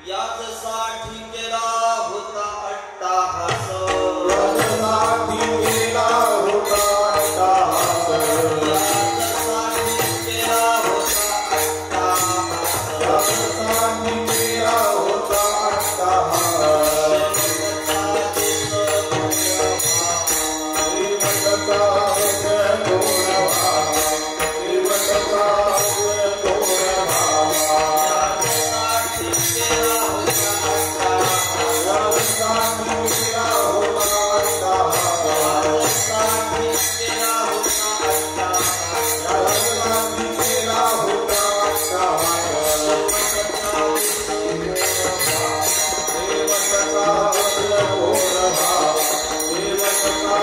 याचसाठी केला होता अट्टाहास, याचसाठी केला होता अट्टाहास, याचसाठी केला होता अट्टाहास, याचसाठी केला होता अट्टाहास. श्रीमंताचा गोड भाव, श्रीमंताचा गोड भाव, याचसाठी केला होता अट्टाहास, याचसाठी केला होता अट्टाहास, याचसाठी केला होता अट्टाहास, याचसाठी केला होता अट्टाहास. श्रीमंताचा गोड भाव, श्रीमंताचा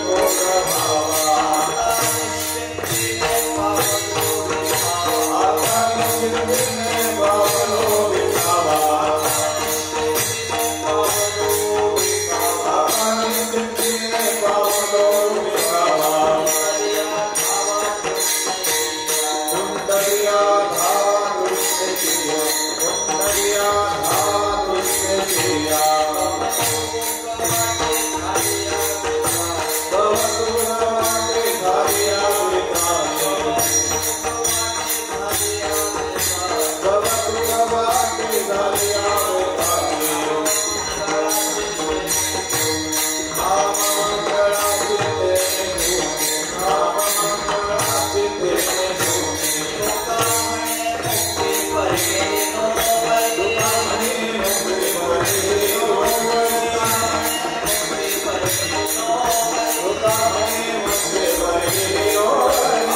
गोड भाव, आता निश्चिंतीने पावलो विसावा, आता निश्चिंतीने पावलो विसावा. कुंडलिया धावा दृष्टिया, कुंडलिया धावा दृष्टिया, भवतुरवाटे धारिया विकारे, भवतुरवाटे धारिया विकारे. नाम मंगळाची तेने भूमी, नाम मंगळाची तेने भूमी, दुकानी नोकरी बरी नोकरिया, दुकानी नोकरी बरी नोकरिया.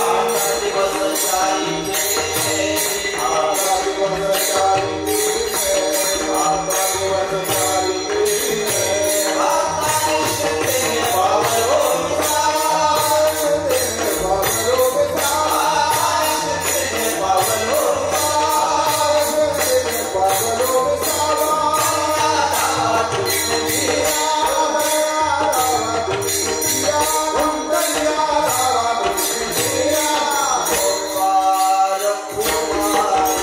आता दिवस चाली आहे, आता दिवस चाली आहे. पावलो विसावा, पावलो विसावा, पावलो विसावा, पावलो विसावा. दुष्टिया, कुंडलिया दुष्टिया, भगवान कुमारी.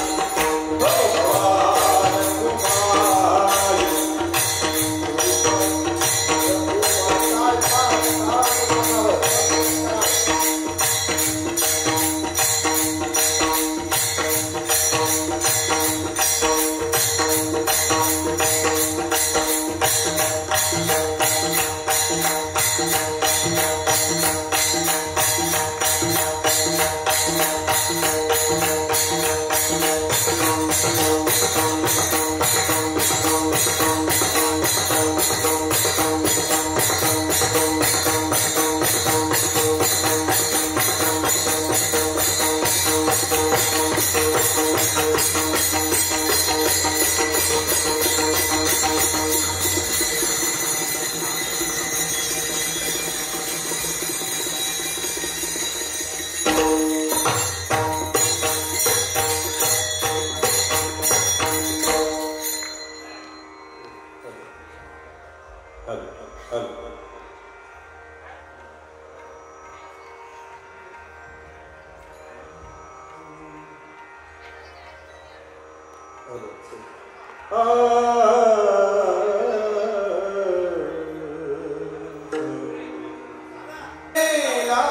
केला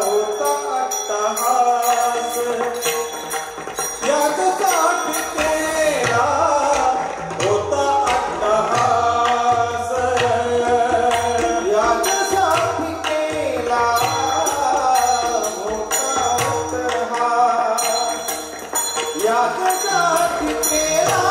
होता अट्टाहास, याचसाठी केला होता अट्टाहास, याचसाठी केला होता अट्टाहास, याचसाठी केला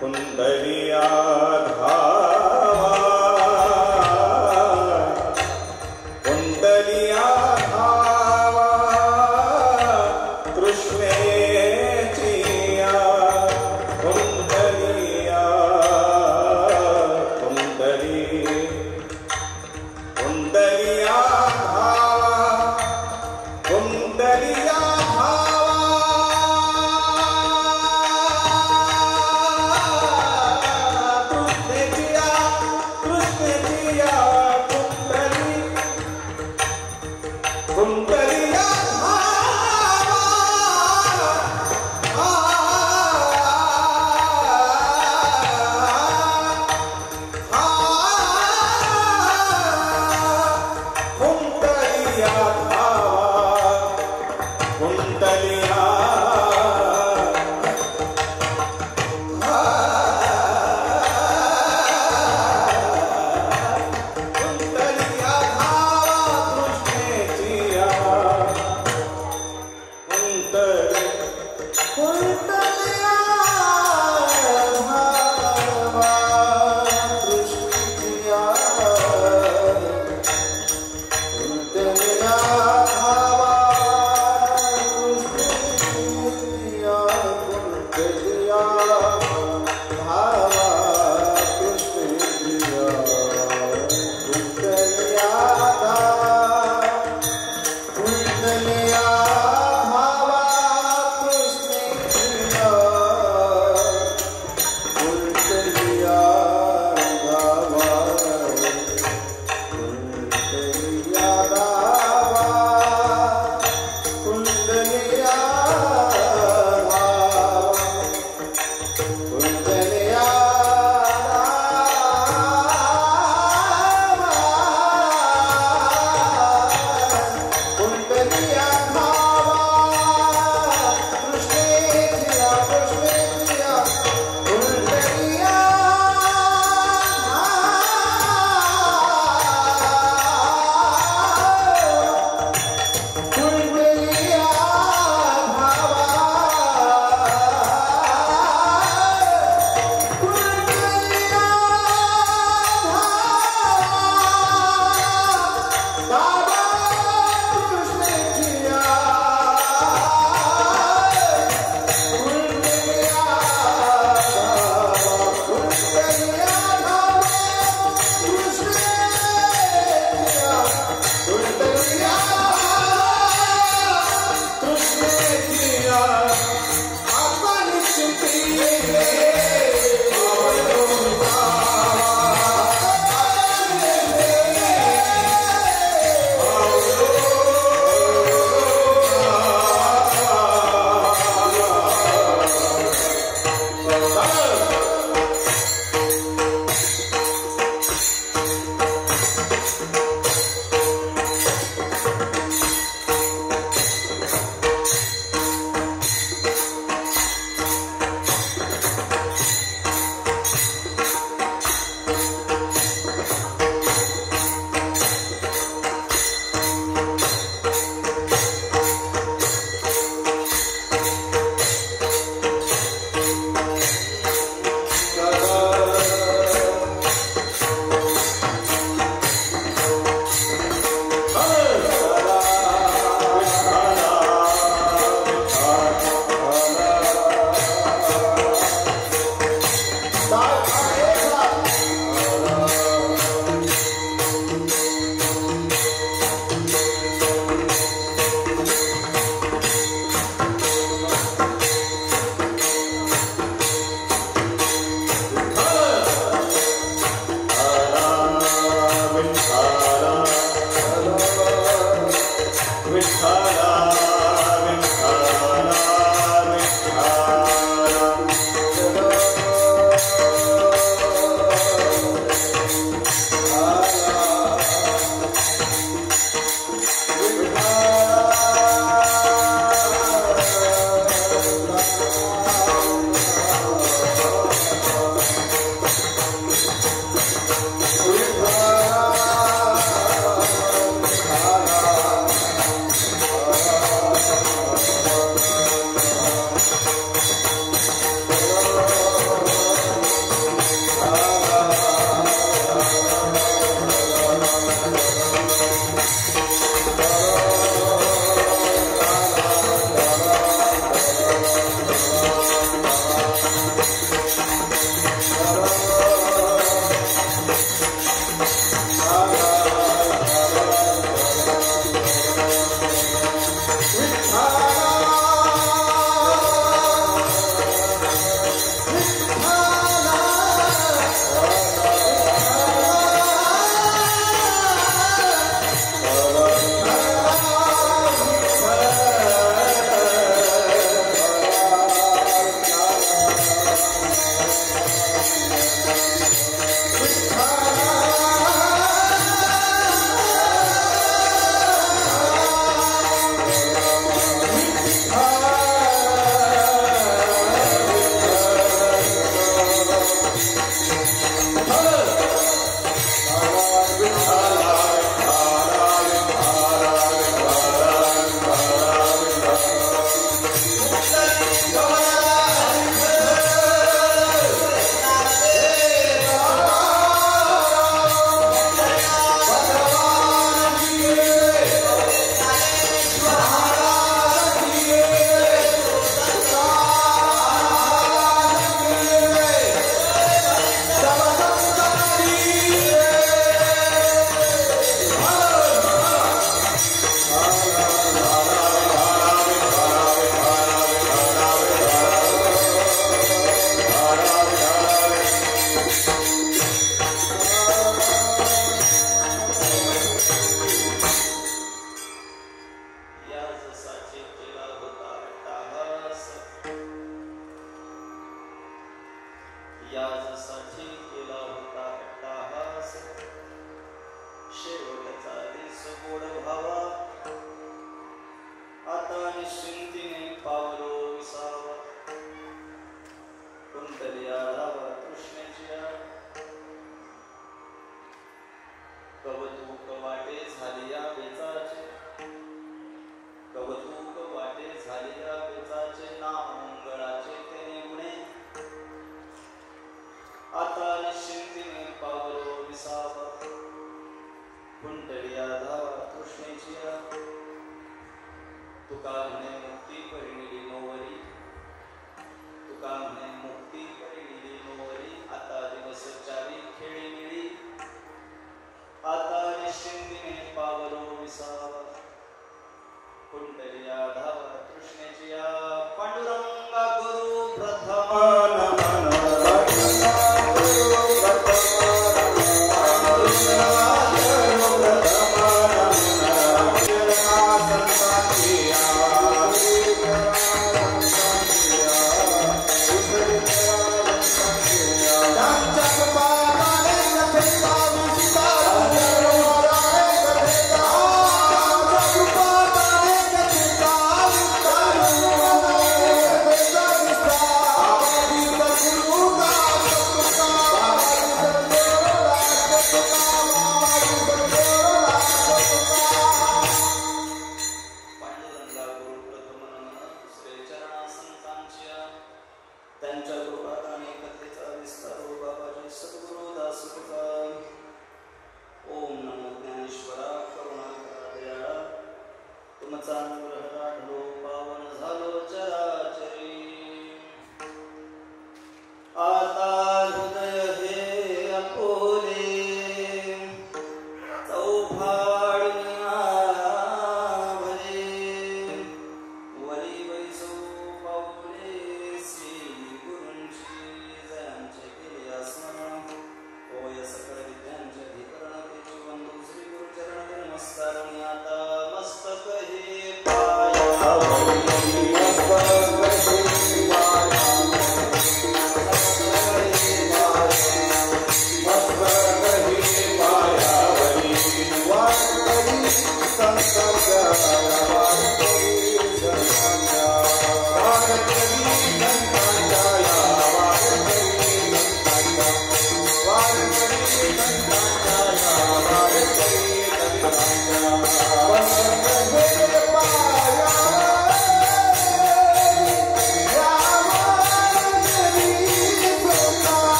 कुंडलिया धावा कुंडलिया धावा कृष्णेचिया कुंडलिया कुंडलिया धावा कुंडलिया कुंडलिया यासाठी केला होता अट्टाहास, शेवटचा दिस गोड भावा, आता निश्चिंतीने पावलो विसावा. कुंडली आढावा तृष्णेची कवतूक वाटे झाली या बेचाचे, कवतूक वाटे झाली या बेचाचे, नामंगळाचे तेने गुणे, आता निश्चिंतीने पावलो विसावा. कुंडली आढावा तृष्णेची तुका म्हणे मुक्ती परिणिली नोवरी, तुका म्हणे मुक्ती परिणिली नोवरी, आता दिवस चारी खेळी मिळी, आता निश्चिंतीने पावलो विसावा. कुंडली आढावा तृष्णेची पांडुरंगा गुरु प्रथम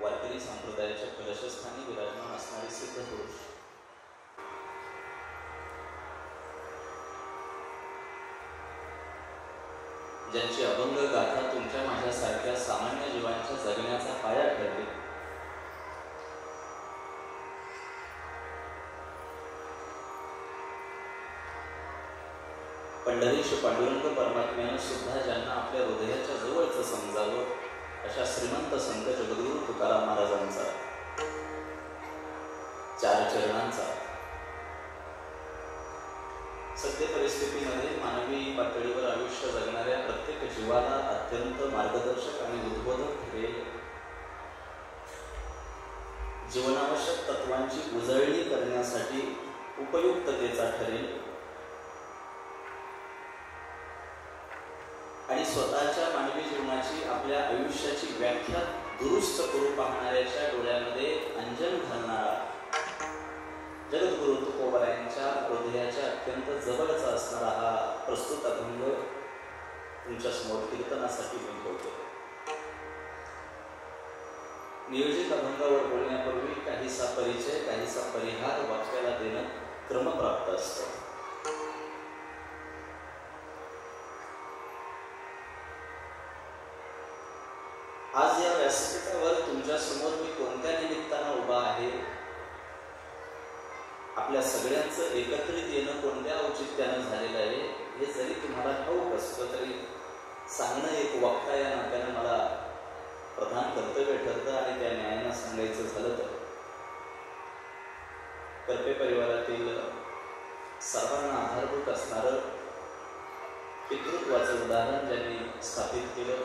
वारकरी संप्रदायाच्या कलशस्थानी विराजमान असणारे सिद्ध पुरुष ज्यांची अभंग गाथा तुमच्या माझ्यासारख्या सामान्य जीवांच्या जगण्याचा पाया ठरली पंढरीश पांडुरंग परमात्म्यानं सुद्धा ज्यांना आपल्या हृदयाच्या जवळचं समजावं अशा श्रीमंत संत जगद्गुरू तुकाराम महाराजांचा 4 चरणांचा सद्य परिस्थितीमध्ये मानवी पातळीवर आयुष्य जगणाऱ्या प्रत्येक जीवाला अत्यंत मार्गदर्शक आणि उद्बोधक ठरेल, जीवनावश्यक तत्वांची उजळणी करण्यासाठी उपयुक्ततेचा ठरेल आणि स्वतःच्या मानवी जीवनाची आपल्या आयुष्याची व्याख्या दुरुस्त करू पाहणाऱ्याच्या डोळ्यामध्ये अंजन घालणारा जगद्गुरु तुकोबारायांच्या हृदयाच्या अत्यंत जवळचा असणारा हा प्रस्तुत अभंग तुमच्या समोर कीर्तनासाठी मी ठेवतो. नियोजित अभंगावर बोलण्यापूर्वी काहीसा परिचय, काहीसा परिहार वाक्याला देणं क्रमप्राप्त असतं. आज या व्यासपीठावर तुमच्या समोर मी कोणत्या निमित्तानं उभा आहे, आपल्या सगळ्यांचं एकत्रित येणं कोणत्या औचित्यानं झालेलं आहे हे जरी तुम्हाला ठाऊक असतं तरी सांगणं एक वक्ता या नात्यानं मला प्रधान कर्तव्य ठरतं आणि त्या न्यायानं सांगायचं झालं तर करपे परिवारातील सर्वांना आधारभूत असणारं पितृत्वाचं उदाहरण ज्यांनी स्थापित केलं,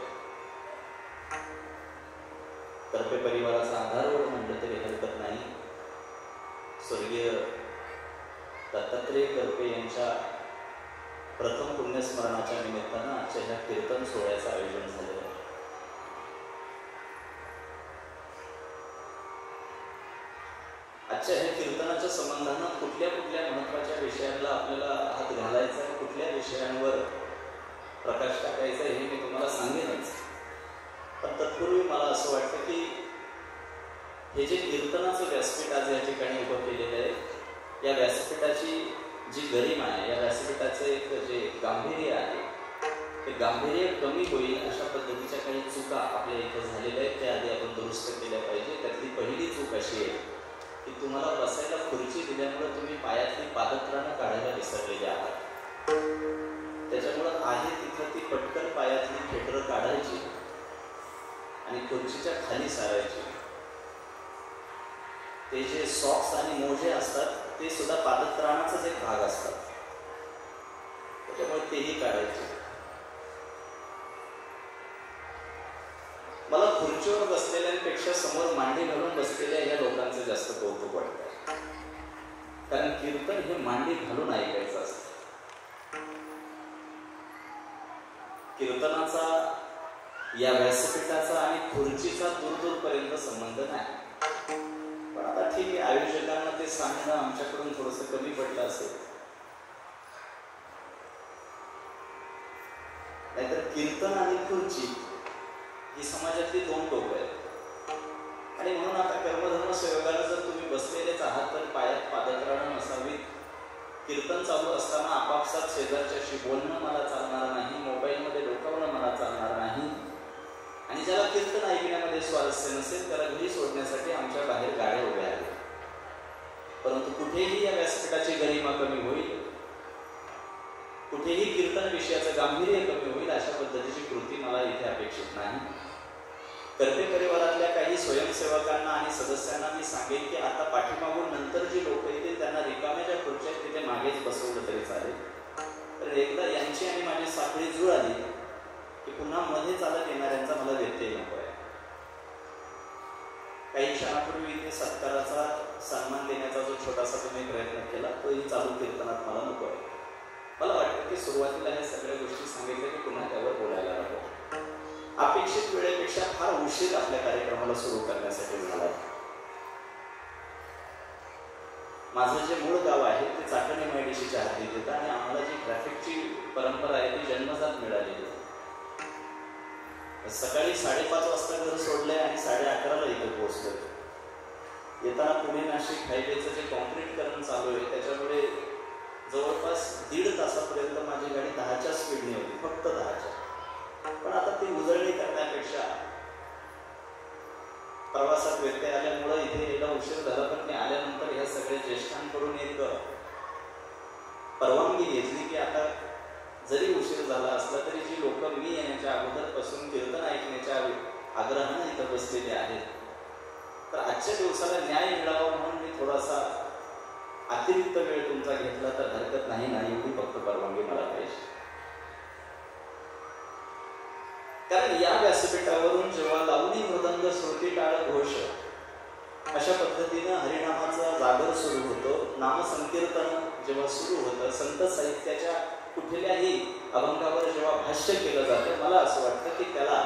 करपे परिवाराचा आधारवड म्हटलं तरी हरकत नाही, स्वर्गीय दत्तात्रेय करपे यांच्या प्रथम पुण्यस्मरणाच्या निमित्तानं आजच्या ह्या कीर्तन सोहळ्याचं आयोजन झालेलं आहे. आजच्या ह्या कीर्तनाच्या संबंधानं कुठल्या कुठल्या महत्वाच्या विषयांना आपल्याला हात घालायचा आहे, कुठल्या विषयांवर प्रकाश टाकायचा हे मी तुम्हाला सांगेनच. पण तत्पूर्वी मला असं वाटतं की हे जे कीर्तनाचं व्यासपीठ आज या ठिकाणी उभं केलेलं आहे, या व्यासपीठाची जी गरिमा आहे, या व्यासपीठाचं एक जे गांभीर्य आहे ते गांभीर्य कमी होईल अशा पद्धतीच्या काही चुका आपल्या इथं झालेल्या आहेत, त्या आधी आपण दुरुस्त केल्या पाहिजे. त्यातली पहिली चूक अशी आहे की तुम्हाला बसायला खुर्ची दिल्यामुळे तुम्ही पायातली पादत्राणं काढायला विसरलेले आहात. त्याच्यामुळं आहे तिथं ती पटकन पायातली खेटरं काढायची आणि खुर्चीच्या खाली सारायची. ते जे सॉक्स आणि मोजे असतात ते सुद्धा पादत्राणाचाच एक भाग असतात, त्याच्यामुळे तेही काढायचे. मला खुर्चीवर बसलेल्यांपेक्षा समोर मांडी घालून बसलेल्या या लोकांचं जास्त कौतुक वाटतं, कारण कीर्तन हे मांडी घालून ऐकायचं असतं. कीर्तनाचा या व्यासपीठाचा आणि खुर्चीचा दूरदूरपर्यंत संबंध नाही. पण आता ठीक आहे, आयोजकांना ते सांगणं आमच्याकडून थोडंसं कमी पडलं असेल, नाहीतर कीर्तन आणि खुर्ची ही समाजातली 2 टोकं आहेत. आणि म्हणून आता कर्मधर्म संयोगाला जर तुम्ही बसलेलेच आहात तर पायात पादत्राणं नसावीत. कीर्तन चालू असताना आपापसात शेजारच्याशी बोलणं मला चालणार नाही, मोबाईलमध्ये डोकावणं मला चालणार नाही. आणि ज्याला कीर्तन ऐकण्यामध्ये स्वारस्य नसेल त्याला घरी सोडण्यासाठी आमच्या बाहेर गाड्या उभ्या आहेत. परंतु कुठेही या व्यासपीठाची गरिमा कमी होईल, कुठेही कीर्तन विषयाचं गांभीर्य कमी होईल अशा पद्धतीची कृती मला इथे अपेक्षित नाही. करपे परिवारातल्या काही स्वयंसेवकांना आणि सदस्यांना मी सांगेन की आता पाठीमागून नंतर जी लोक येतील त्यांना रिकाम्या ज्या खुर्च्या आहेत तिथे मागेच बसवलं तरी चालेल. तर एकदा यांची आणि माझी साखळी जुळ आली की पुन्हा मध्ये चालत येणाऱ्यांचा मला व्यत्यय नको आहे. काही क्षणापूर्वी इथे सत्काराचा सन्मान देण्याचा जो छोटासा तुम्ही प्रयत्न केला तोही चालू कीर्तनात मला नको आहे. मला वाटतं की सुरुवातीला हे सगळ्या गोष्टी सांगितल्या की पुन्हा त्यावर बोलायला नको. अपेक्षित वेळेपेक्षा फार उशीर आपल्या कार्यक्रमाला सुरू करण्यासाठी झाला. माझं जे मूळ गाव आहे ते चाकण MIDCच्या हद्दीत येतं आणि आम्हाला जी ट्रॅफिकची परंपरा आहे ती जन्मजात मिळालेली. सकाळी 5:30 वाजता घर सोडलंय आणि 11:30ला इथे पोहोचलोय. येताना पुणे नाशिक हायवेचं जे कॉन्क्रीटकरण चालू आहे त्याच्यामुळे जवळपास 1.5 तासापर्यंत माझी गाडी 10च्या स्पीडने होती, फक्त 10च्या. पण आता ती उजळणी करण्यापेक्षा प्रवासात व्यत्यय आल्यामुळे इथे यायला उशीर झाला. पण मी आल्यानंतर ह्या सगळ्या ज्येष्ठांकडून एक परवानगी घेतली की आता जरी उशीर झाला असला तरी जी लोक मी येण्याच्या अगोदरपासून कीर्तन ऐकण्याच्या आग्रहानं इथं बसलेले आहेत, तर आजच्या दिवसाला न्याय मिळावा म्हणून मी थोडासा अतिरिक्त वेळ तुमचा घेतला तर हरकत नाही ना, एवढी फक्त परवानगी मला पाहिजे. कारण या व्यासपीठावरून जेव्हा लावणी मृदंग श्रुती टाळ घोष अशा पद्धतीनं हरिनामाचा जागर सुरू होतो, नामसंकीर्तन जेव्हा सुरू होतं, संत साहित्याच्या कुठल्याही अभंगावर जेव्हा भाष्य केलं जातं, मला असं वाटतं की त्याला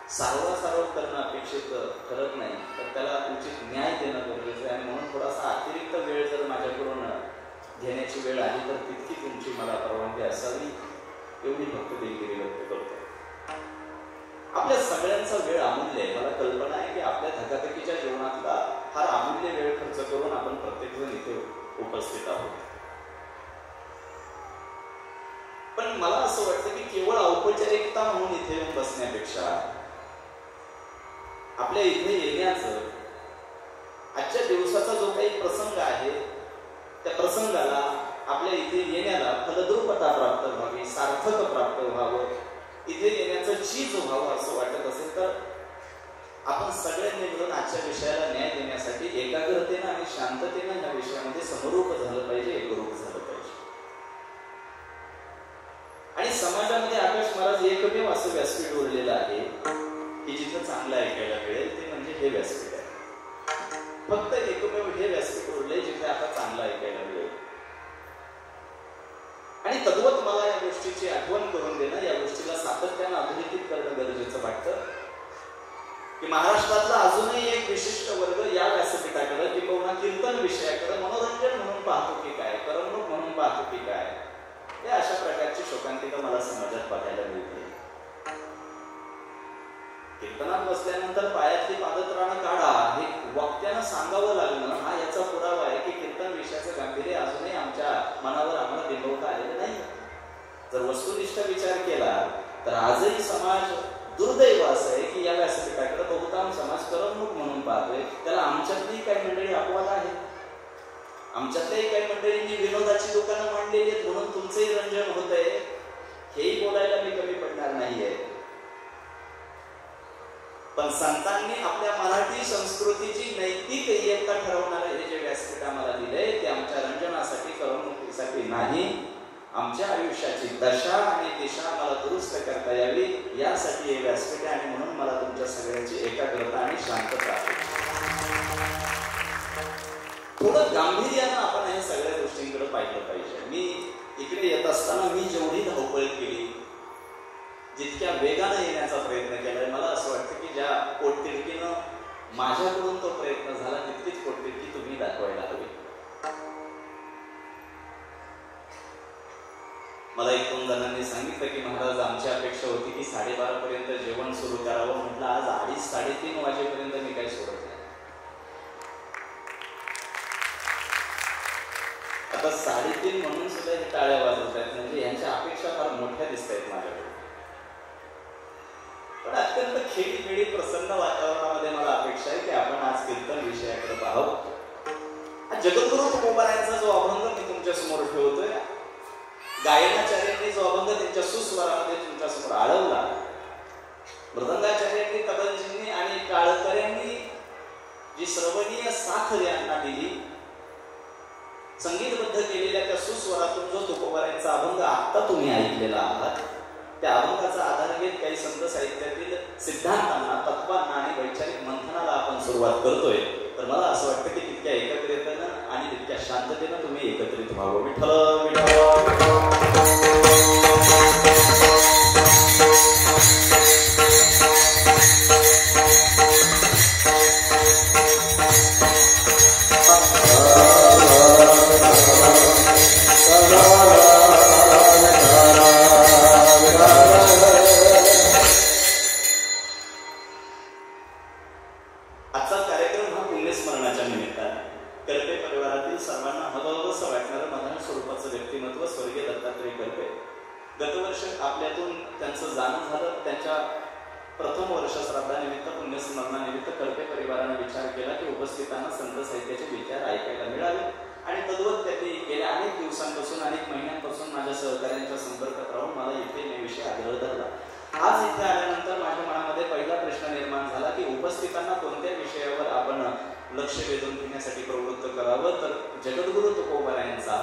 सारवासारव करणं अपेक्षित ठरत नाही, तर त्याला उचित न्याय देणं गरजेचं आहे. आणि म्हणून थोडासा अतिरिक्त वेळ जर माझ्याकडून घेण्याची वेळ आली तर तितकी तुमची मला परवानगी असावी, एवढी फक्त दिलगिरी व्यक्त करतो. आपल्या सगळ्यांचा वेळ अमूल्य आहे. मला कल्पना आहे की आपल्या धकाधकीच्या जीवनातला फार अमूल्य वेळ खर्च करून आपण प्रत्येक जण इथे उपस्थित आहोत. पण मला असं वाटतं की केवळ औपचारिकता म्हणून इथे येऊन बसण्यापेक्षा आपल्या इथे येण्याचं, आजच्या दिवसाचा जो काही प्रसंग आहे त्या प्रसंगाला, आपल्या इथे येण्याला फलद्रुपता प्राप्त व्हावी, सार्थक प्राप्त व्हावं, इथे येण्याचं चीज व्हावं असं वाटत असेल तर आपण सगळ्यांनी मिळून आजच्या विषयाला न्याय देण्यासाठी एकाग्रतेनं आणि शांततेनं या विषयामध्ये समरूप झालं पाहिजे, एकरूप झालं पाहिजे. आणि समाजामध्ये आकाश महाराज एकमेव असं व्यासपीठ उरलेलं आहे की जिथं चांगलं ऐकायला मिळेल, ते म्हणजे हे व्यासपीठ आहे. फक्त एकमेव हे व्यासपीठ उरले जिथे आता चांगलं ऐकायला मिळेल. आणि तद्वत मला या गोष्टीची आठवण करून देणं, या गोष्टीला सातत्यानं अधोरेखित करणं गरजेचं वाटतं की महाराष्ट्रातला अजूनही एक विशिष्ट वर्ग या व्यासपीठाकडे किंवा कीर्तन विषयाकडे मनोरंजन म्हणून पाहतो की काय, करमणूक म्हणून पाहतो की काय, या अशा प्रकारची शोकांतिका मला समाजात पाहायला मिळते. कीर्तनात बसल्यानंतर पायातली पादत्राणं काढा हे वक्त्यानं सांगावं लागणं हा याचा पुरावा आहे की कीर्तन विषयाचं गांभीर्य अजूनही आमच्या मनावर आम्हाला बिंबवता आलेलं नाही. जर वस्तुनिष्ठ विचार केला तर आजही समाज दुर्दैव असं आहे की या व्यासपीठाकडे बहुतांश समाज करमणूक म्हणून पाहतोय. त्याला आमच्यातली काही मंडळी अपवाद आहेत, आमच्यातल्याही काही मंडळींनी विनोदाची दुकानं मांडलेली आहेत म्हणून तुमचंही रंजन होतंय, हेही बोलायला मी कमी पडणार नाहीये. पण संतांनी आपल्या मराठी संस्कृतीची नैतिक एकता ठरवणारे हे जे व्यासपीठ आम्हाला दिलंय ते आमच्या रंजनासाठी, करमणुकीसाठी नाही, आमच्या आयुष्याची दशा आणि दिशा मला दुरुस्त करता यावी यासाठी हे व्यासपीठ आहे. आणि म्हणून मला तुमच्या सगळ्यांची एकाग्रता आणि शांतता आहे. थोडं गांभीर्यानं आपण हे सगळ्या गोष्टींकडे पाहिलं पाहिजे. मी इकडे येत असताना मी जेवढी धावपळ केली, जितक्या वेगानं येण्याचा प्रयत्न केलाय, मला असं वाटतं की ज्या पोटतिडकीनं माझ्याकडून तो प्रयत्न झाला तितकीच पोटतिडकी तुम्ही दाखवायला हवी. मला 1-2 जणांनी सांगितलं की महाराज आमची अपेक्षा होती की 12:30 पर्यंत जेवण सुरू करावं. म्हटलं आज 2:30-3:30 वाजेपर्यंत मी काही सोडत नाही. आता 3:30 म्हणून सुद्धा हे टाळ्या वाजवत आहेत, म्हणजे यांच्या अपेक्षा फार मोठ्या दिसत आहेत माझ्याकडे. पण अत्यंत खेळीमेळी प्रसन्न वातावरणामध्ये मला अपेक्षा आहे की आपण आज कीर्तन विषयाकडे पाहावं. जगद्गुरु तुकोबारायांचा जो अभंग मी तुमच्या समोर ठेवतोय, गायनाचार्यांनी जो अभंग त्यांच्या सुस्वरामध्ये तुमच्या समोर आळवला, मृदंगाचार्यांनी, तबलजींनी आणि टाळकऱ्यांनी जी श्रवणीय साथ यांना दिली, संगीतबद्ध केलेल्या त्या सुस्वरातून जो तुकोबारायांचा अभंग आता तुम्ही ऐकलेला आहात, त्या अभंगाचा आधार घेत काही संत साहित्यातील सिद्धांतांना, तत्वांना आणि वैचारिक मंथनाला आपण सुरुवात करतोय. तर मला असं वाटतं की तितक्या एकाग्रतेनं आणि तितक्या शांततेनं तुम्ही एकत्रित व्हावं. विठ्ठल विठ्ठल. उपस्थितांना संत साहित्याचे विचार ऐकायला मिळावे. आणि तद्वत त्यांनी गेल्या अनेक दिवसांपासून अनेक महिन्यांपासून माझ्या सहकार्यांच्या संपर्कात राहून मला इथे नेविषयी आग्रह धरला. आज इथे आल्यानंतर माझ्या मनामध्ये पहिला प्रश्न निर्माण झाला की उपस्थितांना कोणत्या विषयावर आपण लक्ष वेधून घेण्यासाठी प्रवृत्त करावं. तर जगद्गुरु तुकोबारायांचा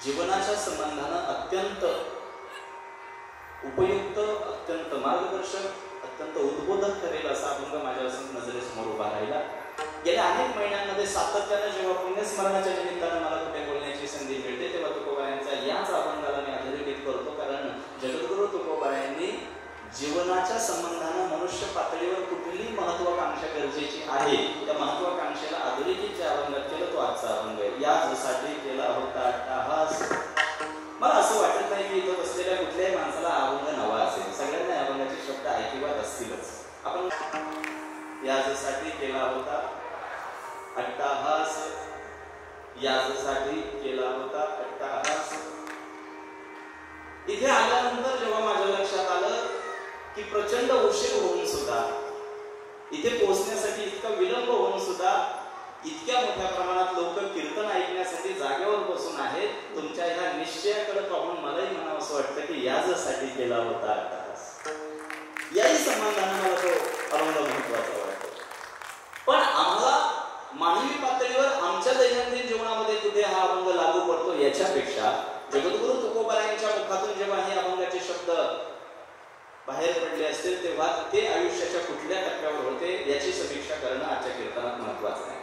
जीवनाच्या संबंधानं अत्यंत उपयुक्त, अत्यंत मार्गदर्शक, अत्यंत उद्बोधक ठरेल असा अभंग माझ्या नजरेसमोर उभा राहिला. गेल्या अनेक महिन्यांमध्ये सातत्यानं जेव्हा पुण्यस्मरणाच्या निमित्तानं मला कुठे बोलण्याची संधी मिळते तेव्हा तुकोबारायांच्या याच अभंगाला मी अधोरेखित करतो. कारण जगद्गुरु तुकोबारायांनी जीवनाच्या संबंधानं मनुष्य पातळीवर कुठली महत्वाकांक्षा गरजेची आहे त्या महत्वाकांक्षेला अधोरेखित ज्या अभंगात केलं तो आजचा अभंग आहे. यासाठी केला होता अट्टहास. मला असं वाटत नाही की इथं बसलेल्या कुठल्याही माणसाला हा अभंग नवा असेल. सगळ्यांना या अभंगाचे शब्द ऐकिवात असतीलच. आपण यासाठी केला होता अट्टहास, यासाठी केला होता अट्टहास. इथे आल्यानंतर जेव्हा माझ्या लक्षात आलं की प्रचंड उशीर होऊन सुद्धा, इथे पोहोचण्यासाठी इतका विलंब होऊन सुद्धा इतक्या मोठ्या प्रमाणात लोक कीर्तन ऐकण्यासाठी जागेवर बसून आहेत. तुमच्या ह्या निश्चयाकडे पाहून मलाही म्हणावं असं वाटतं की यासाठी केला होता अट्टहास. याही संबंधाने मला तो अभंग महत्वाचा वाटतो. पण आम्हाला मानवी पातळीवर आमच्या दैनंदिन जीवनामध्ये कुठे हा अभंग लागू पडतो याच्यापेक्षा जगद्गुरु तुकोबारायांच्या मुखातून जेव्हा हे अभंगाचे शब्द बाहेर पडले असतील तेव्हा ते आयुष्याच्या कुठल्या टप्प्यावर होते याची समीक्षा करणं आजच्या कीर्तनात महत्वाचं आहे.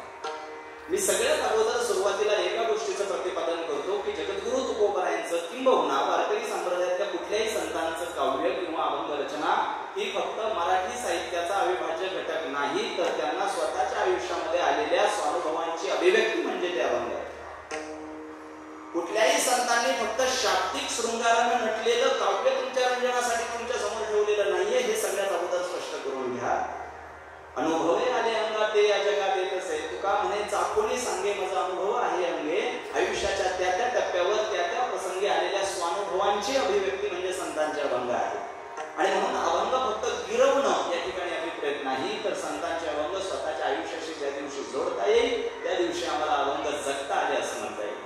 मी सगळ्यात अगोदर सुरुवातीला एका गोष्टीचं प्रतिपादन करतो की जगद्गुरु तुकोबारायांचं किंबहुना वारकरी संप्रदायातल्या कुठल्याही संतांचं काव्य किंवा अभंग रचना ही फक्त मराठी साहित्याचा अविभाज्य घटक नाही, तर त्यांना स्वतःच्या आयुष्यामध्ये आलेल्या स्वानुभवांची अभिव्यक्ती म्हणजे ते अभंग आहे. कुठल्याही संतांनी फक्त शाब्दिक शृंगारानं नटलेलं काव्य तुमच्या रंजनासाठी तुमच्या समोर ठेवलेलं नाहीये, हे सगळ्यात अगोदर स्पष्ट करून घ्या. अनुभवे आले अंगा ते या जगात येतच आहे. तुका म्हणे चाकोनी सांगे माझा अनुभव आहे अंगे. आयुष्याच्या त्या त्या टप्प्यावर त्या त्या प्रसंगी आलेल्या स्वानुभवांची अभिव्यक्ती म्हणजे संतांचे अभंग आहे. आणि म्हणून अभंग फक्त गिरवणं या ठिकाणी अभिप्रेत नाही, तर संतांचे अभंग स्वतःच्या आयुष्याशी ज्या दिवशी जोडता येईल त्या दिवशी आम्हाला अभंग जगता आले असं म्हणता येईल.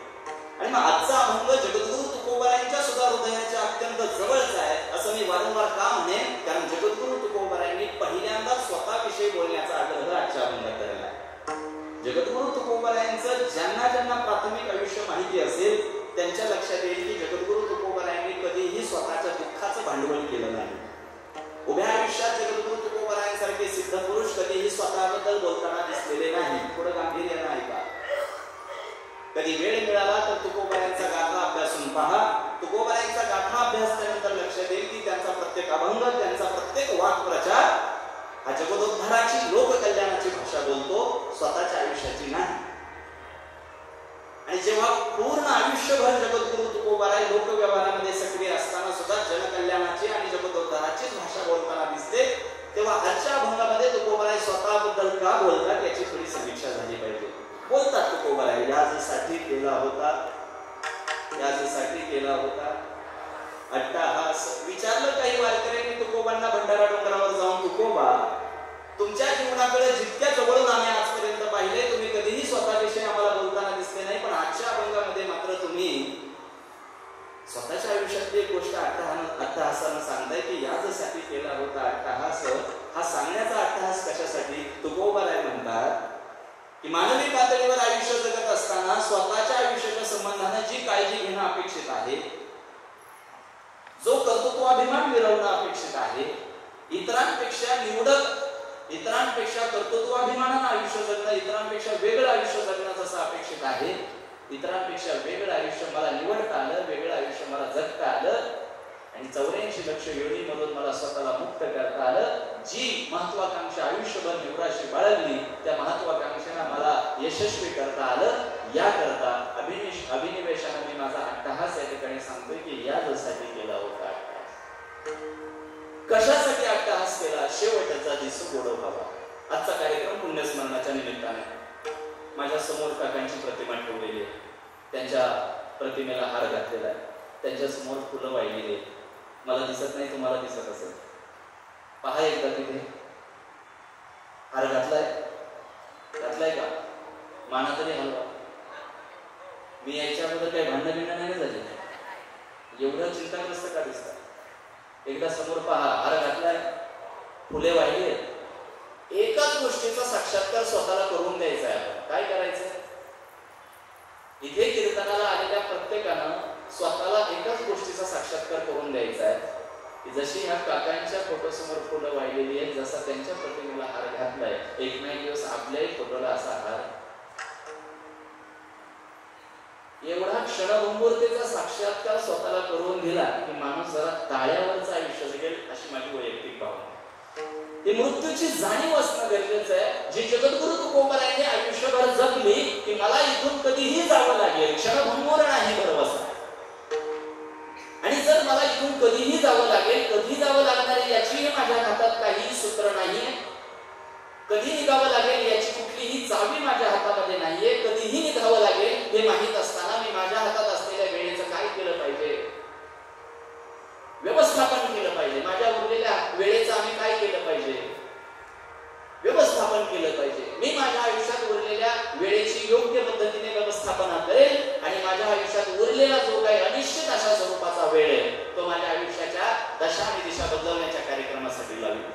आणि मग आजचा अभंग जगद्गुरु तुकोबारायांच्या सुद्धा हृदयाच्या अत्यंत जवळचा आहे असं मी वारंवार का म्हणेन, कारण जगद्गुरु तुकोबारायांनी पहिल्यांदा स्वतःविषयी बोलण्याचा आग्रह आजच्या अभंगात धरला. जगद्गुरु तुकोबारायांचं ज्यांना ज्यांना प्राथमिक आयुष्य माहिती असेल त्यांच्या लक्षात येईल की जगद्गुरु तुकोबारायांनी कधीही स्वतःच्या दुःखाचं भांडवल केलं नाही. उभ्या आयुष्यात जगद्गुरु तुकोबारायांसारखे सिद्ध पुरुष कधीही स्वतःबद्दल बोलताना दिसलेले नाही. थोडं गांभीर्यानं ऐका. कधी वेळ मिळाला तर तुकोबारायांचा गाथा अभ्यासून पहा. तुकोबारायांचा गाथा अभ्यासल्यानंतर लक्षात येईल की त्यांचा प्रत्येक अभंग, त्यांचा प्रत्येक वाक्प्रचार हा जगदोद्धाराची, लोककल्याणाची भाषा बोलतो, स्वतःच्या आयुष्याची नाही. आणि जेव्हा पूर्ण आयुष्यभर जगद्गुरु तुकोबाराय लोकव्यवहारामध्ये सक्रिय असताना सुद्धा जनकल्याणाची आणि जगदोद्धाराचीच भाषा बोलताना दिसते, तेव्हा आजच्या अभंगामध्ये तुकोबाराय स्वतःबद्दल का बोलतात याची थोडी समीक्षा झाली पाहिजे. बोलतात तुकोबाराय यासाठी केला होता, यासाठी केला होता अट्टहास. विचारलं काही वारकऱ्यांनी तुकोबांना भंडारा डोंगरावर जाऊन, तुकोबा तुमच्या जीवनाकडे जितक्या जवळून आम्ही आजपर्यंत पाहिले तुम्ही कधीही स्वतःविषयी आम्हाला बोलताना दिसले नाही, पण आजच्या अभंगामध्ये मात्र तुम्ही स्वतःच्या आयुष्यातली एक गोष्ट अट्टहासानं सांगताय की यासाठी केला होता अट्टहास. हा सांगण्याचा अट्टहास कशासाठी? तुकोबाराय म्हणतात की मानवी पातळीवर आयुष्य जगत असताना स्वतःच्या आयुष्याच्या संबंधाने जी काळजी घेणं अपेक्षित आहे, जो कर्तृत्वाभिमान मिळवणं अपेक्षित आहे, इतरांपेक्षा निवडक, इतरांपेक्षा कर्तृत्वाभिमानानं आयुष्य जगणं, इतरांपेक्षा वेगळं आयुष्य जगणं जसं अपेक्षित आहे, इतरांपेक्षा वेगळं आयुष्य मला निवडता आलं, वेगळं आयुष्य मला जगता आलं आणि 84 लक्ष योनीमधून मला स्वतःला मुक्त करता आलं. जी महत्वाकांक्षा आयुष्यभर निवडाशी बाळगली त्या महत्वाकांक्षेला मला यशस्वी करता आलं. याकरता अभिनिवेशाने मी माझा अट्टहास या ठिकाणी सांगतोय की यासाठी केला होता अट्टहास. कशासाठी अट्टहास केला? शेवटचा दिसू गोड व्हावा. आजचा कार्यक्रम पुण्यस्मरणाच्या निमित्ताने माझ्या समोर काकांची प्रतिमा ठेवलेली आहे. त्यांच्या प्रतिमेला हार घातलेला आहे, त्यांच्या समोर फुलं वाहिलेली आहेत. मला दिसत नाही, तुम्हाला दिसत असेल. पहा एकदा तिथे हार घातलाय का? पाना तरी हलवा. मी याच्याबद्दल काही भांडण नाही झाले. एवढं चिंताग्रस्त का दिसतात? एकदा समोर पहा, हार घातलाय, फुले वाहिली, एकाच गोष्टीचा साक्षात्कार स्वतःला करून द्यायचा आहे. आपण काय करायचं? इथे कीर्तनाला आलेल्या प्रत्येकानं स्वतःला एकाच गोष्टीचा साक्षात्कार करून द्यायचा आहे की जशी ह्या काकांच्या फोटोसमोर फुलं वाहिलेली आहेत, जसा त्यांच्या प्रतिमेला हार घातलाय, एक ना एक दिवस आपल्याही फोटोला असा हार. एवढा क्षणभंगुरतेचा साक्षात्कार स्वतःला करून दिला की माणूस जरा ताळ्यावरचं आयुष्य जगेल, अशी माझी वैयक्तिक भावना. ही मृत्यूची जाणीव असणं गरजेचं आहे. जी जगद्गुरु तुकोबारायांनी आयुष्यभर जगली की मला इथून कधीही जावं लागेल, क्षणभंगुर नाही भरवसा. आणि जर मला इथून कधीही जावं लागेल, कधी जावं लागणार आहे याचीही माझ्या हातात काही सूत्र नाहीये. कधी निघावं लागेल याची कुठलीही चावी माझ्या हातामध्ये नाहीये. कधीही निघावं लागेल हे माहीत असताना मी माझ्या हातात असलेल्या वेळेचं काय केलं पाहिजे? व्यवस्थापन केलं पाहिजे. माझ्या उरलेल्या वेळेचं आम्ही काय केलं पाहिजे? व्यवस्थापन केलं पाहिजे. मी माझ्या आयुष्यात उरलेल्या वेळेची योग्य पद्धतीने व्यवस्थापन करेल आणि माझ्या आयुष्यात उरलेला जो काही अनिश्चित अशा स्वरूपाचा वेळ आहे तो माझ्या आयुष्याच्या दशा आणि दिशा बदलवण्याच्या कार्यक्रमासाठी लावेल.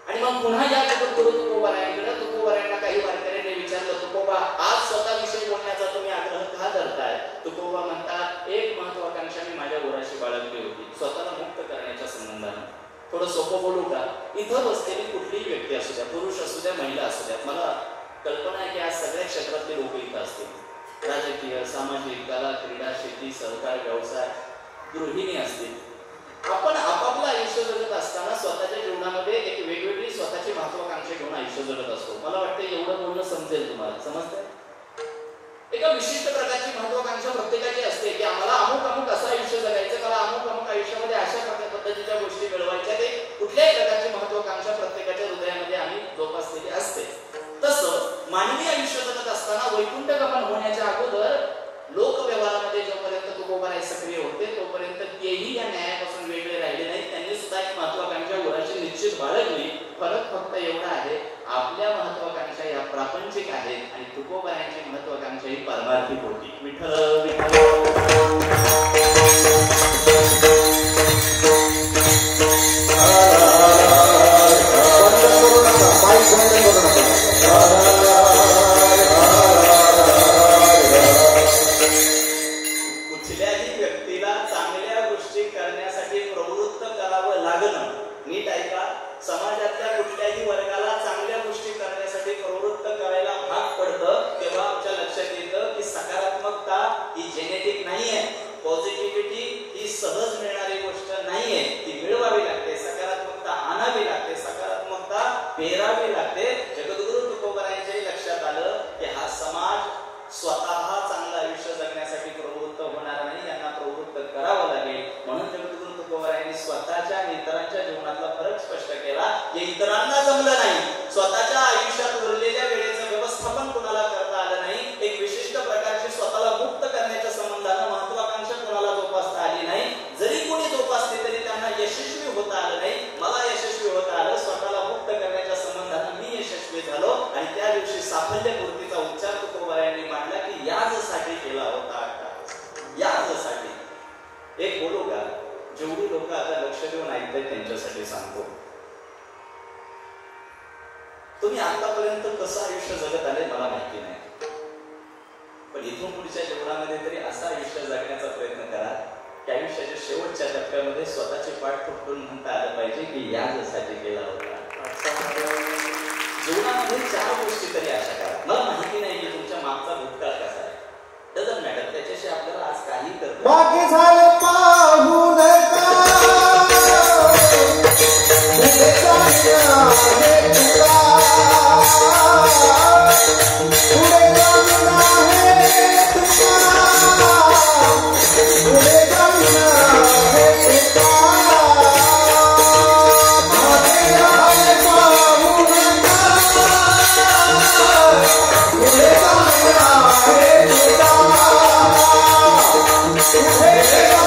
आणि मग पुन्हा या जगद्गुरु तुकोबारायांकडे, तुकोबारायांना काही वारकऱ्यांनी विचारलं, तुकोबा आज स्वतःविषयी बोलण्याचा तुम्ही आग्रह का धरताय? तुकोबा म्हणतात, एक महत्वाकांक्षा मी माझ्या उराशी बाळगली होती, स्वतःला मुक्त करण्याच्या संबंधाने. थोडं सोपं बोलू का? इथं बसलेली कुठलीही व्यक्ती असू द्या, पुरुष असू द्या, महिला असू द्या, मला कल्पना आहे की आज सगळ्या क्षेत्रातले लोक इथं असतील. राजकीय, सामाजिक, कला, क्रीडा, शेती, सहकार, व्यवसाय, गृहिणी असतील. आपण आपापलं आयुष्य जगत असताना स्वतःच्या जीवनामध्ये एक वेगवेगळी स्वतःची महत्वाकांक्षा घेऊन आयुष्य जगत असतो. मला वाटतं एवढं बोलणं समजेल तुम्हाला. समजतंय? एका विशिष्ट प्रकारची महत्वाकांक्षा प्रत्येकाची असते की आम्हाला अमुक असं आयुष्य जगायचं, मला अमुक आयुष्यामध्ये अशा पद्धतीच्या गोष्टी मिळवायच्या. ते कुठल्याही प्रकारची महत्वाकांक्षा प्रत्येकाच्या हृदयामध्ये आम्ही जोपासलेली असते. तसं मानवी आयुष्य जगत असताना वैकुंठ गमन होण्याच्या अगोदर लोकव्यवहारामध्ये जोपर्यंत तुकोबाराय सक्रिय होते तोपर्यंत तेही या न्यायापासून वेगळे राहिले नाही. त्यांनी सुद्धा एक महत्वाकांक्षा उराशी निश्चित बाळगली. फरक फक्त एवढा आहे, आपल्या महत्वाकांक्षा या प्रापंचिक आहेत आणि तुकोबारायांची महत्वाकांक्षा ही पारमार्थिक होती. विठ्ठल विठ्ठल पेरावी लागते. जगद्गुरु तुकोबारायांच्याही लक्षात आलं की हा समाज स्वतः चांगलं आयुष्य जगण्यासाठी प्रवृत्त होणार नाही, यांना प्रवृत्त करावं लागेल. म्हणून जगद्गुरु तुकोबारायांनी स्वतःच्या आणि इतरांच्या जीवनातला फरक स्पष्ट केला. हे इतरांना जमलं नाही, स्वतःच्या आयुष्यात उरलेल्या वेळेचं व्यवस्थापन कोणाला करता आलं नाही, एक विशिष्ट प्रकारची स्वतःला मुक्त करण्याच्या संबंधानं महत्वाकांक्षा कोणाला जोपासता आली नाही. जरी कोणी जोपासली तरी त्यांना यशस्वी होता आलं नाही. मला यशस्वी होता आलं, स्वतःला मुक्त करण्याच्या संबंधानं मी यशस्वी झालो. आणि त्या दिवशी साफल्यपूर्तीचा उच्चार तुकोबारायांनी मांडला की याजसाठी केला होता. याजसाठी एक बोलू का? जेवढी लोक आता लक्ष देऊन ऐकतात त्यांच्यासाठी सांगतो. तुम्ही आतापर्यंत कसं आयुष्य जगत आले मला माहिती नाही, पण इथून पुढच्या जीवनामध्ये तरी असं आयुष्य जगण्याचा प्रयत्न करा की आयुष्याच्या शेवटच्या टप्प्यामध्ये स्वतःची पाठ फुटून म्हणता आलं पाहिजे की यासाठी केला होता. जीवनामध्ये 4 गोष्टी तरी अशा करा. मला माहिती नाही की तुमच्या मागचा भूतकाळ कसा आहे, डझंट मॅटर, त्याच्याशी आपल्याला आज काही करतो. बाकी झालं पाहू Hey!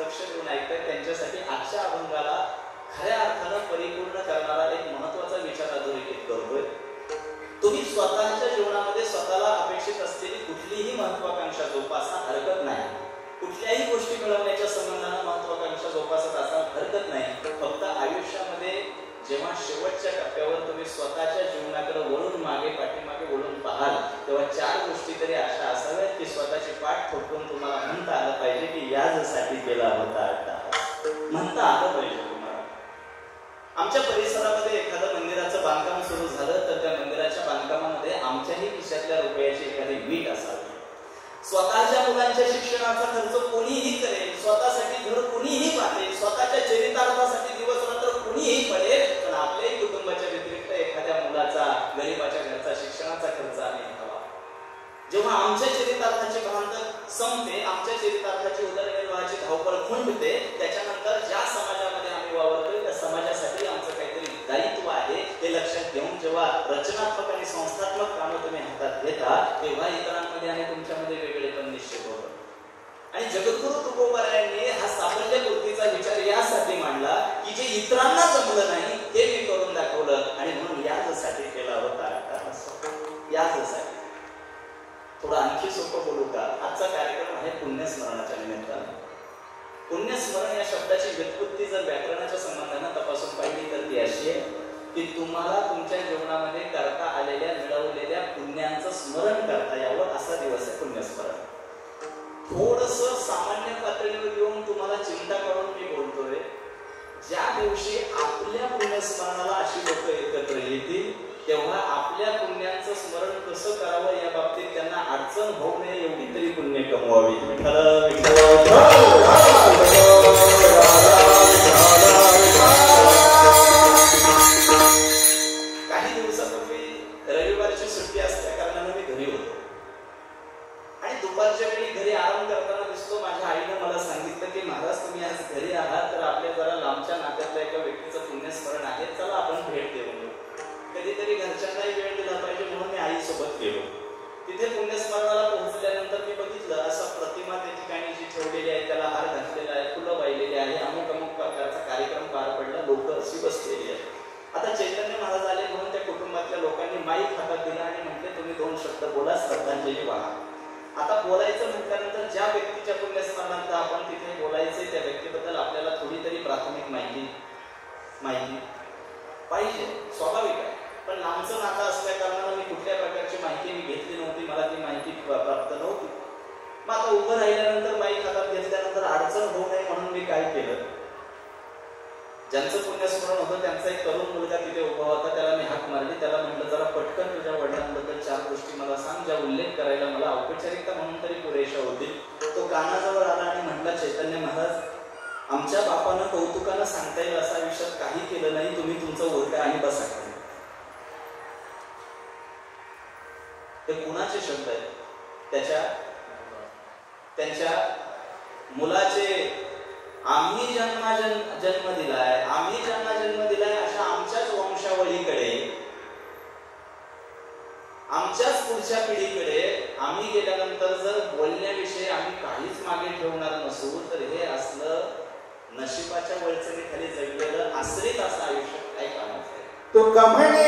लक्ष देऊन ऐकतायत त्यांच्यासाठी आजच्या अभंगाला खऱ्या अर्थानं परिपूर्ण करणारा एक महत्वाचा विचार अधोरेखित करतोय. तुम्ही स्वतःच्या जीवनामध्ये स्वतःला अपेक्षित असलेली कुठलीही महत्वाकांक्षा जोपासा हरकत नाही. कुठल्याही गोष्टी मिळवण्याच्या संबंधानं महत्वाकांक्षा जोपासत असाल हरकत नाही. फक्त आयुष्यामध्ये जेव्हा शेवटच्या टप्प्यावर तुम्ही स्वतःच्या जीवनाकडे वळून पाठीमागे वळून पाहाल तेव्हा 4 गोष्टी तरी अशा असाव्यात की स्वतःची पाठ ठोकून तुम्हाला म्हणता आलं पाहिजे की यासाठी केला होता म्हणता आलं पाहिजे तुम्हाला. आमच्या परिसरामध्ये एखादं मंदिराचं बांधकाम सुरू झालं तर त्या मंदिराच्या बांधकामामध्ये आमच्याही खिशातल्या रुपयाची एखादी वीट असावी. स्वतःच्या मुलांच्या शिक्षणाचा खर्च कोणीही करेल, स्वतःसाठी घर कोणीही बांधेल, स्वतःच्या चरितार्थासाठी दिवस रात्र कोणीही पडेल, पण आपल्याही कुटुंबाच्या व्यतिरिक्त एखाद्या मुलाचा गरीबाच्या घरचा शिक्षणाचा खर्च आम्ही घ्यावा. जेव्हा आमच्या चरितार्थाची भांडण संपते, आमच्या चरितार्थाची उदरनिर्वाहाची धावपळ खुंटते, त्याच्यानंतर ज्या समाजामध्ये आम्ही वावरतोय त्या समाजासाठी आमचं काहीतरी दायित्व आहे हे लक्षात घेऊन जेव्हा रचनात्मक आणि संस्थात्मक कामं तुम्ही हातात घेता तेव्हा इतरांमध्ये आणि तुमच्यामध्ये वेगळेपण निश्चित होतं. आणि जगद्गुरु तुकोबारायांनी हा साफल्यपूर्तीचा विचार यासाठी मांडला की जे इतरांना जमलं नाही ते मी करून दाखवलं आणि म्हणून याचसाठी केला होता. याचसाठी थोडं आणखी सोपं बोलू का? आजचा कार्यक्रम आहे पुण्यस्मरणाच्या निमित्तानं. पुण्यस्मरण या शब्दाची व्युत्पत्ती जर व्याकरणाच्या संबंधानं तपासून पाहिली तर ती अशी आहे की तुम्हाला तुमच्या जीवनामध्ये करता आलेल्या मिळवलेल्या पुण्यांचं स्मरण करता यावं असा दिवस आहे पुण्यस्मरण. थोडस सामान्य पातळीवर येऊन तुम्हाला चिंता करून मी बोलतोय, ज्या दिवशी आपल्या पुण्यस्मरणाला अशी लोक एकत्र येतील तेव्हा आपल्या पुण्यांचं स्मरण कसं करावं या बाबतीत त्यांना अडचण होऊ नये एवढी तरी पुण्य कमवावी. काही दिवसापूर्वी रविवारची सुट्टी असल्या कारणाने मी घरी होतो आणि दुपारच्या वेळी घरी आराम करताना दिसलो. माझ्या आईने मला सांगितलं की महाराज तुम्ही आज घरी आहात तर आपल्या जरा लांबच्या नात्यातल्या एका व्यक्तीचं पुण्यस्मरण आहे, चला आपण भेट देऊन येऊ. कधीतरी घरच्यांनाही वेळ दिला पाहिजे म्हणून मी आईसोबत गेलो. तिथे पुण्यस्मरणाला पोहोचल्यानंतर मी बघितलं असं प्रतिमा त्या ठिकाणी जी ठेवलेली आहे त्याला हार घातलेला आहे, फुलं वाहिलेली आहे, अमुक प्रकारचा कार्यक्रम पार पडला, लोक अशी बसलेली आहेत. आता चैतन्य महाराज आले म्हणून त्या कुटुंबातल्या लोकांनी माईक हातात दिला आणि म्हटले तुम्ही 2 शब्द बोला, श्रद्धांजली वाहा. आता बोलायचं म्हटल्यानंतर ज्या व्यक्तीच्या पुण्यस्मरणात आपण तिथे बोलायचे त्या व्यक्तीबद्दल आपल्याला थोडी तरी प्राथमिक माहिती पाहिजे, स्वाभाविक आहे. पण लांबचं नातं असल्या कारणानं मी कुठल्या प्रकारची माहिती मी घेतली नव्हती, मला ती माहिती प्राप्त नव्हती. मग आता उभं राहिल्यानंतर माईक हातात घेतल्यानंतर अडचण होऊ नये म्हणून मी काय केलं, ज्यांचं पुण्यस्मरण होतं त्यांचा एक तरुण मुलगा तिथे उभा होता, त्याला मी हाक मारली. त्याला म्हटलं जरा पटकन तुझ्या वडिलांबद्दल 4 गोष्टी मला सांग ज्या उल्लेख करायला मला औपचारिकता म्हणून तरी पुरेशा होतील. तो कानाजवळ आला आणि म्हटला चैतन्य महाराज आमच्या बापानं कौतुकानं सांगता येईल असा विषय काही केलं नाही, तुम्ही तुमचं ओरडा आणि बसा. ते कुणाचे शब्द आहेत? त्यांच्या मुलाचे. आम्ही जन्म दिलाय, आम्ही ज्यांना जन्म दिलाय अशा आमच्याच वंशावळीकडे, आमच्याच पुढच्या पिढीकडे आम्ही गेल्यानंतर जर बोलण्याविषयी आम्ही काहीच मागे ठेवणार नसू तर हे असलं नशिबाच्या वळचणीखाली जगलेलं आश्रित असं आयुष्य काय कामाचं आहे? तो कमणे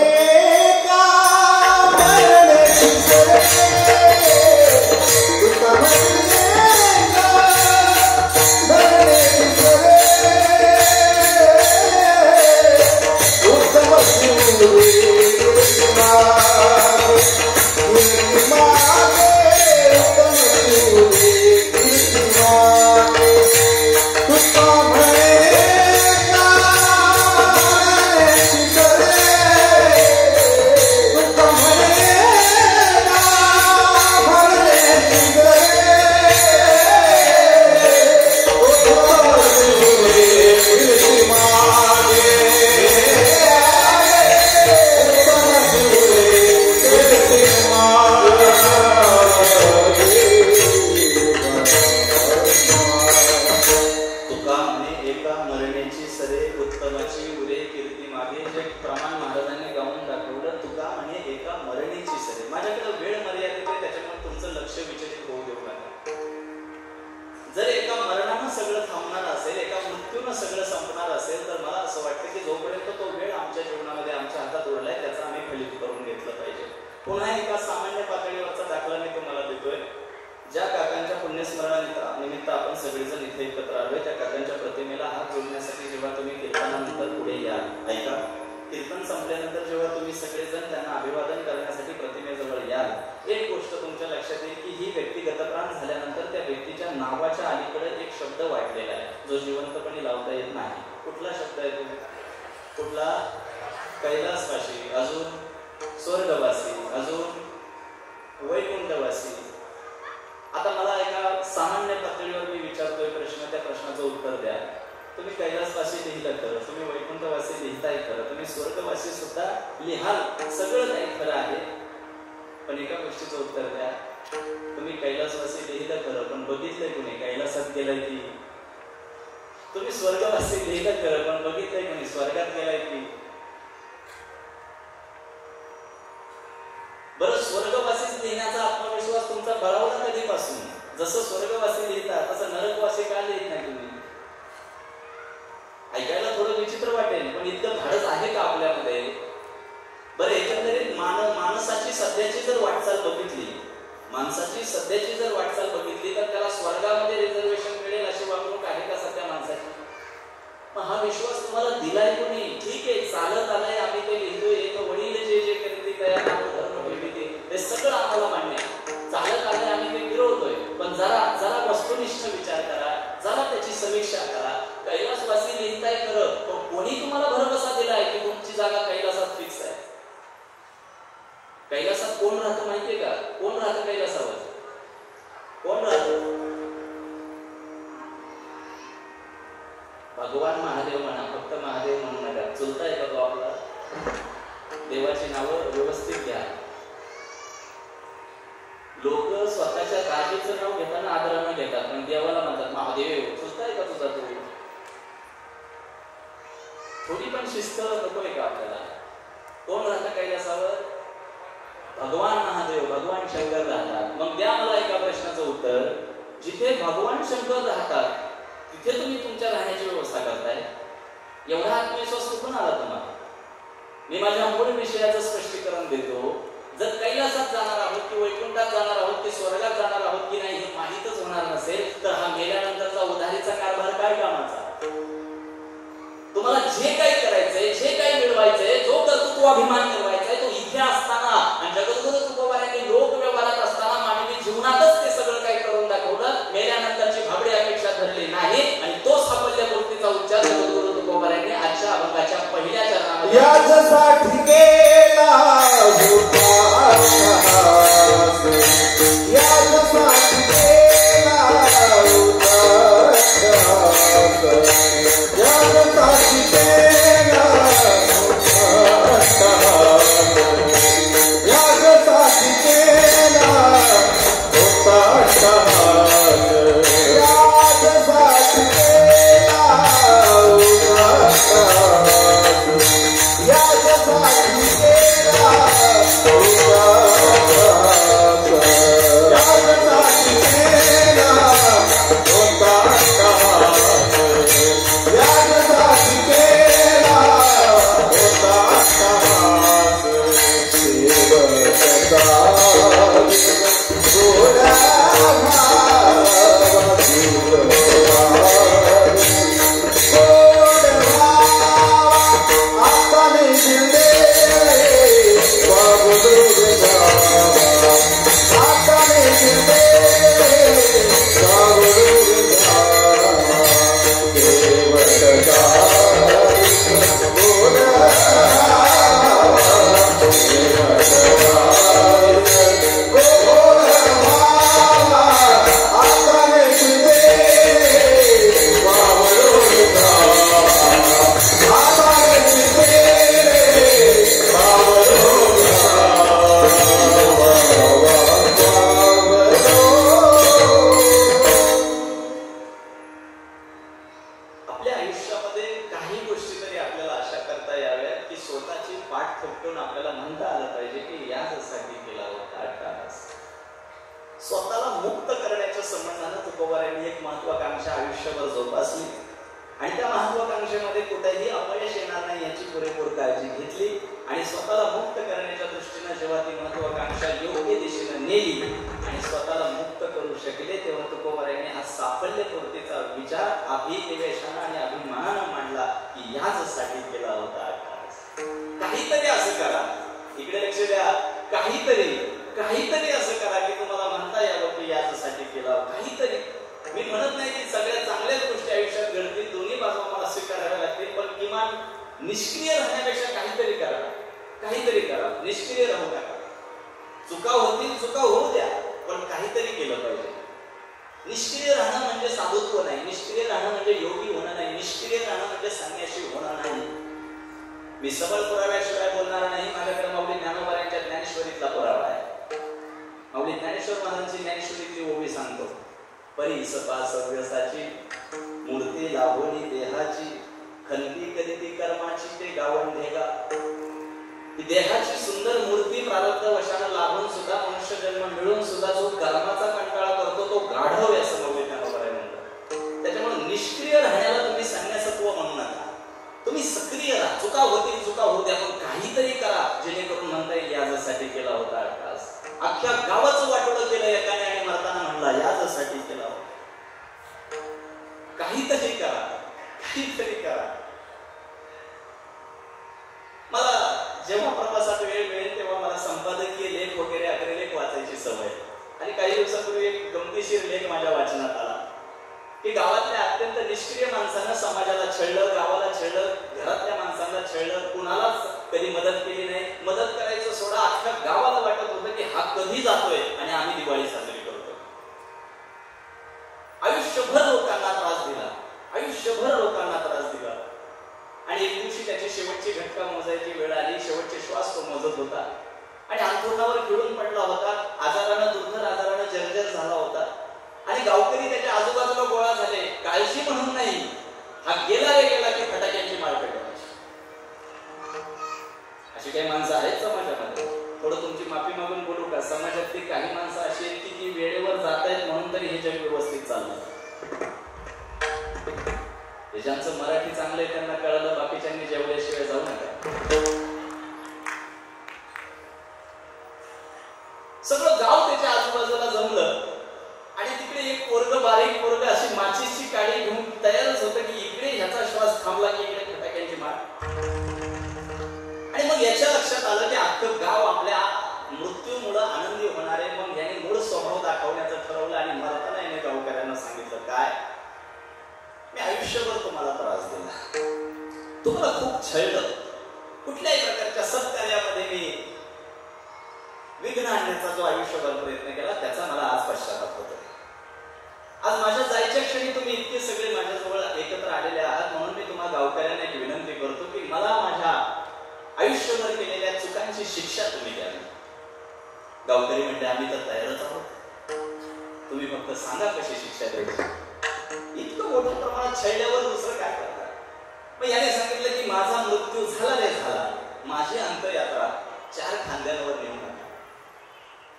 पुन्हा एका सामान्य पातळीवरचा दाखला मी तुम्हाला देतोय. ज्या काकांच्या पुण्यस्मरणानिमित्त आपण सगळेजण इथे एकत्र आलोय, त्या काकांच्या प्रतिमेला हात जोडण्यासाठी जेव्हा तुम्ही कीर्तनानंतर पुढे याल, ऐका, कीर्तन संपल्यानंतर जेव्हा तुम्ही सगळेजण त्यांना अभिवादन करण्यासाठी प्रतिमेजवळ याल, एक गोष्ट तुमच्या लक्षात येईल की ही व्यक्ती गतप्राण झाल्यानंतर त्या व्यक्तीच्या नावाच्या अलीकडे एक शब्द वाढलेला आहे, जो जिवंतपणे लावता येत नाही. कुठला शब्द आहे तो? कुठला? कैलासवासी, अजून स्वर्गवासी, अजून वैकुंठवासी. आता मला एका सामान्य पातळीवर मी विचारतोय प्रश्न, त्या प्रश्नाचं उत्तर द्या. तुम्ही कैलासवासी लिहिलं खरं, तुम्ही वैकुंठवासी लिहिताय खरं, तुम्ही स्वर्गवासी सुद्धा लिहाल, सगळं काही खरं आहे, पण एका गोष्टीचं उत्तर द्या. तुम्ही कैलासवासी लिहिलं खरं, पण बघितलंय कुणी कैलासात गेलाय की? तुम्ही स्वर्गवासी लिहिलं खरं, पण बघितलंय कुणी स्वर्गात गेलाय की? बरं, स्वर्गवासीच लिहिण्याचा आत्मविश्वास तुमचा बळावला कधीपासून? जसं स्वर्गवासी लिहिता तसं नरकवासी का लिहित नाही तुम्ही? ऐकायला थोडं विचित्र वाटेल, पण इतकं धाडस आहे का आपल्यामध्ये? बरं, एकंदरीत माणसाची सध्याची जर वाटचाल बघितली, माणसाची सध्याची जर वाटचाल बघितली तर त्याला स्वर्गामध्ये रिझर्वेशन मिळेल अशी वागणूक आहे का सध्या माणसाची? मग हा विश्वास तुम्हाला दिलाय कोणी? ठीक आहे, चालत आलाय, आम्ही ते लिहितोय, तो वडील जे जे करते त्या धर्म हे सगळं आम्हाला मान्य आहे, चालत आलंय, आम्ही ते फिरवतोय, पण जरा वस्तुनिष्ठ विचार करा, जरा त्याची समीक्षा करा. कैलासवासी लिहिताय खरं, पण कोणी तुम्हाला भरवसा दिलाय की तुमची जागा कैलासात फिक्स आहे? कैलासात कोण राहतं माहितीये का? कोण राहतं कैलासावर? कोण राहतं? भगवान महादेव म्हणा, फक्त महादेव म्हणू नका. चुलताय का तो आपला? देवाची नावं व्यवस्थित घ्या. लोक स्वतःच्या राजाचं नाव घेताना आदराने घेतात, पण देवाला म्हणतात महादेव. चुलताय का तुझा तो? थोडी पण शिस्त नकोय का आपल्याला? कोण राहतं कैलासावर? भगवान महादेव, भगवान शंकर राहतात. मग द्या मला एका प्रश्नाचं उत्तर. जिथे भगवान शंकर राहतात तिथे तुम्ही तुमच्या राहण्याची व्यवस्था करताय, एवढा आत्मविश्वास कुठून आला तुम्हाला? मी माझ्या मूळ विषयाचं स्पष्टीकरण देतो. जर कैलासात जाणार आहोत की वैकुंठात जाणार आहोत की स्वर्गात जाणार आहोत की नाही हे माहीतच होणार नसेल तर हा मेल्यानंतरचा उधारीचा कारभार काय कामाचा? तुम्हाला जे काही करायचंय, जे काही मिळवायचंय, जो कर्तृत्वाभिमान मिळवायचाय तो इथे असताना आणि जगद्गुरु तुकोबारायांनी लोक व्यवहारात असताना मानवी जीवनातच ते सगळं काही करून दाखवलं. मेल्यानंतरची भाबडी अपेक्षा धरली नाही आणि तो साफल्य मूर्तीचा उच्चार जगद्गुरु तुकोबारायांनी आजच्या अभंगाच्या पहिल्या चरणामध्ये यासाठी केला होता, यासाठी केला होता, यासाठी केला यासाठी केला होता, यासाठी केला जेव्हा ती महत्वाकांक्षा योग्य दिशेने नेली आणि स्वतःला मुक्त करू शकले तेव्हा तुकोबारायांनी हा साफल्यपूर्तीचा विचार अभिनिवेशाने आणि अभिमानानं मांडला की याचसाठी केला होता काहीतरी असं करा. इकडे लक्ष द्या. काहीतरी असं करा की तुम्हाला म्हणता यावं की याचसाठी केला. काहीतरी मी म्हणत नाही की सगळ्या चांगल्याच गोष्टी आयुष्यात घडतील, दोन्ही बाजू मला स्वीकाराव्या लागतील, पण किमान निष्क्रिय राहण्यापेक्षा काहीतरी करा. निष्क्रिय राहू नका. चुका होतील, चुका होऊ द्या, पण काहीतरी केलं पाहिजे. निष्क्रिय राहणं म्हणजे साधुत्व नाही, निष्क्रिय राहणं म्हणजे योगी होणं नाही, निष्क्रिय राहणं म्हणजे संन्यासी होणं नाही. मी सबळ पुराव्याशिवाय बोलणार नाही. माझ्याकडे माऊली ज्ञानोबारायांच्या ज्ञानेश्वरीतला पुरावा आहे. माऊली ज्ञानेश्वर महाराजांची ज्ञानेश्वरीतली ओवी सांगतो. परी सपास व्यसाची मूर्ती लाभोनी देहाची खंती करीती कर्माची ते गावण देगा. देहाची सुंदर मूर्ती प्रारब्ध वशानं लाभून सुद्धा मनुष्य जन्म मिळून सुद्धा जो कर्माचा कंटाळा करतो तो गाढव आहे असं माऊली ज्ञानोबाराय म्हणतात. त्याच्यामुळे निष्क्रिय राहण्याला तुम्ही संन्यासत्व म्हणू नका. तुम्ही सक्रिय राहा. चुका होतील, चुका होऊ द्या, पण काहीतरी करा जेणेकरून म्हणता येईल यासाठी केला होता आकाश. अख्ख्या गावाचं वाटोळं केलं एकाने आणि मरताना म्हणला यासाठी केला होता. काहीतरी करा. मला जेव्हा प्रवासात वेळ मिळेल तेव्हा मला संपादकीय लेख वगैरे अग्रलेख वाचायची सवय. आणि काही दिवसापूर्वी एक गमतीशीर लेख माझ्या वाचनात आला की गावातल्या अत्यंत निष्क्रिय माणसानं समाजाला छळलं, गावाला छळलं, घरातल्या माणसांना छळलं, कुणालाच कधी मदत केली नाही. मदत करायचं सोडा, अख्ख्या गावाला वाटत होतं की हा कधी जातोय आणि आम्ही दिवाळी साजरी करतोय. आयुष्यभर लोकांना त्रास दिला आणि एक दिवशी त्याची शेवटची घटका मोजायची वेळ आली. शेवटचे श्वास तो मोजत होता आणि अंथरुणावर खिळून पडला होता. आजारानं दुर्धर आजारानं जर्जर झाला होता आणि गावकरी त्याच्या आजूबाजूला गोळा झाले. काळजी म्हणून नाही, हा गेला की फटाक्यांची माळ पेटवायची. अशी काही माणसं आहेत समाजामध्ये. थोडं तुमची माफी मागून बोलू का, समाजातली काही माणसं अशी आहेत की ती वेळेवर जात आहेत म्हणून तरी हे जग व्यवस्थित चाललं. ज्यांचं मराठी चांगलं आहे त्यांना कळलं, बाकीच्यांनी जेवल्याशिवाय जाऊ नका. सगळं गाव त्याच्या आजूबाजूला जमलं आणि तिकडे एक बारीक पोरग अशी माचीची काडी घेऊन तयारच होतं की इकडे ह्याचा श्वास थांबला की इकडे फटाक्यांची माळ. आणि मग याच्या लक्षात आलं की अख्खं गाव आपल्या मृत्यूमुळे आनंदी होणार आहे. मग याने मूळ स्वभाव दाखवण्याचं ठरवलं आणि मरताना याने गावकऱ्यांना सांगितलं, काय मी आयुष्यभर तुम्हाला त्रास दिला, तुम्हाला खूप छळलं, कुठल्याही प्रकारच्या सत्कार्यामध्ये मी विघ्न आणण्याचा जो आयुष्यभर प्रयत्न केला त्याचा मला आज पश्चाताप होतोय. आज माझ्या जायच्या क्षणी तुम्ही इतके सगळे माझ्याजवळ एकत्र आलेले आहात म्हणून मी तुम्हाला गावकऱ्यांना एक विनंती करतो की मला माझ्या आयुष्यभर केलेल्या चुकांची शिक्षा तुम्ही द्यावी. गावकरी म्हणजे आम्ही तर तयारच आहोत, तुम्ही फक्त सांगा कशी शिक्षा द्यायची. इतकं मोठ्या प्रमाणात छळल्यावर दुसरं काय करतात. मग याने सांगितलं की माझा मृत्यू झाला, माझी अंत्ययात्रा 4 खांद्यांवर नेऊन नका.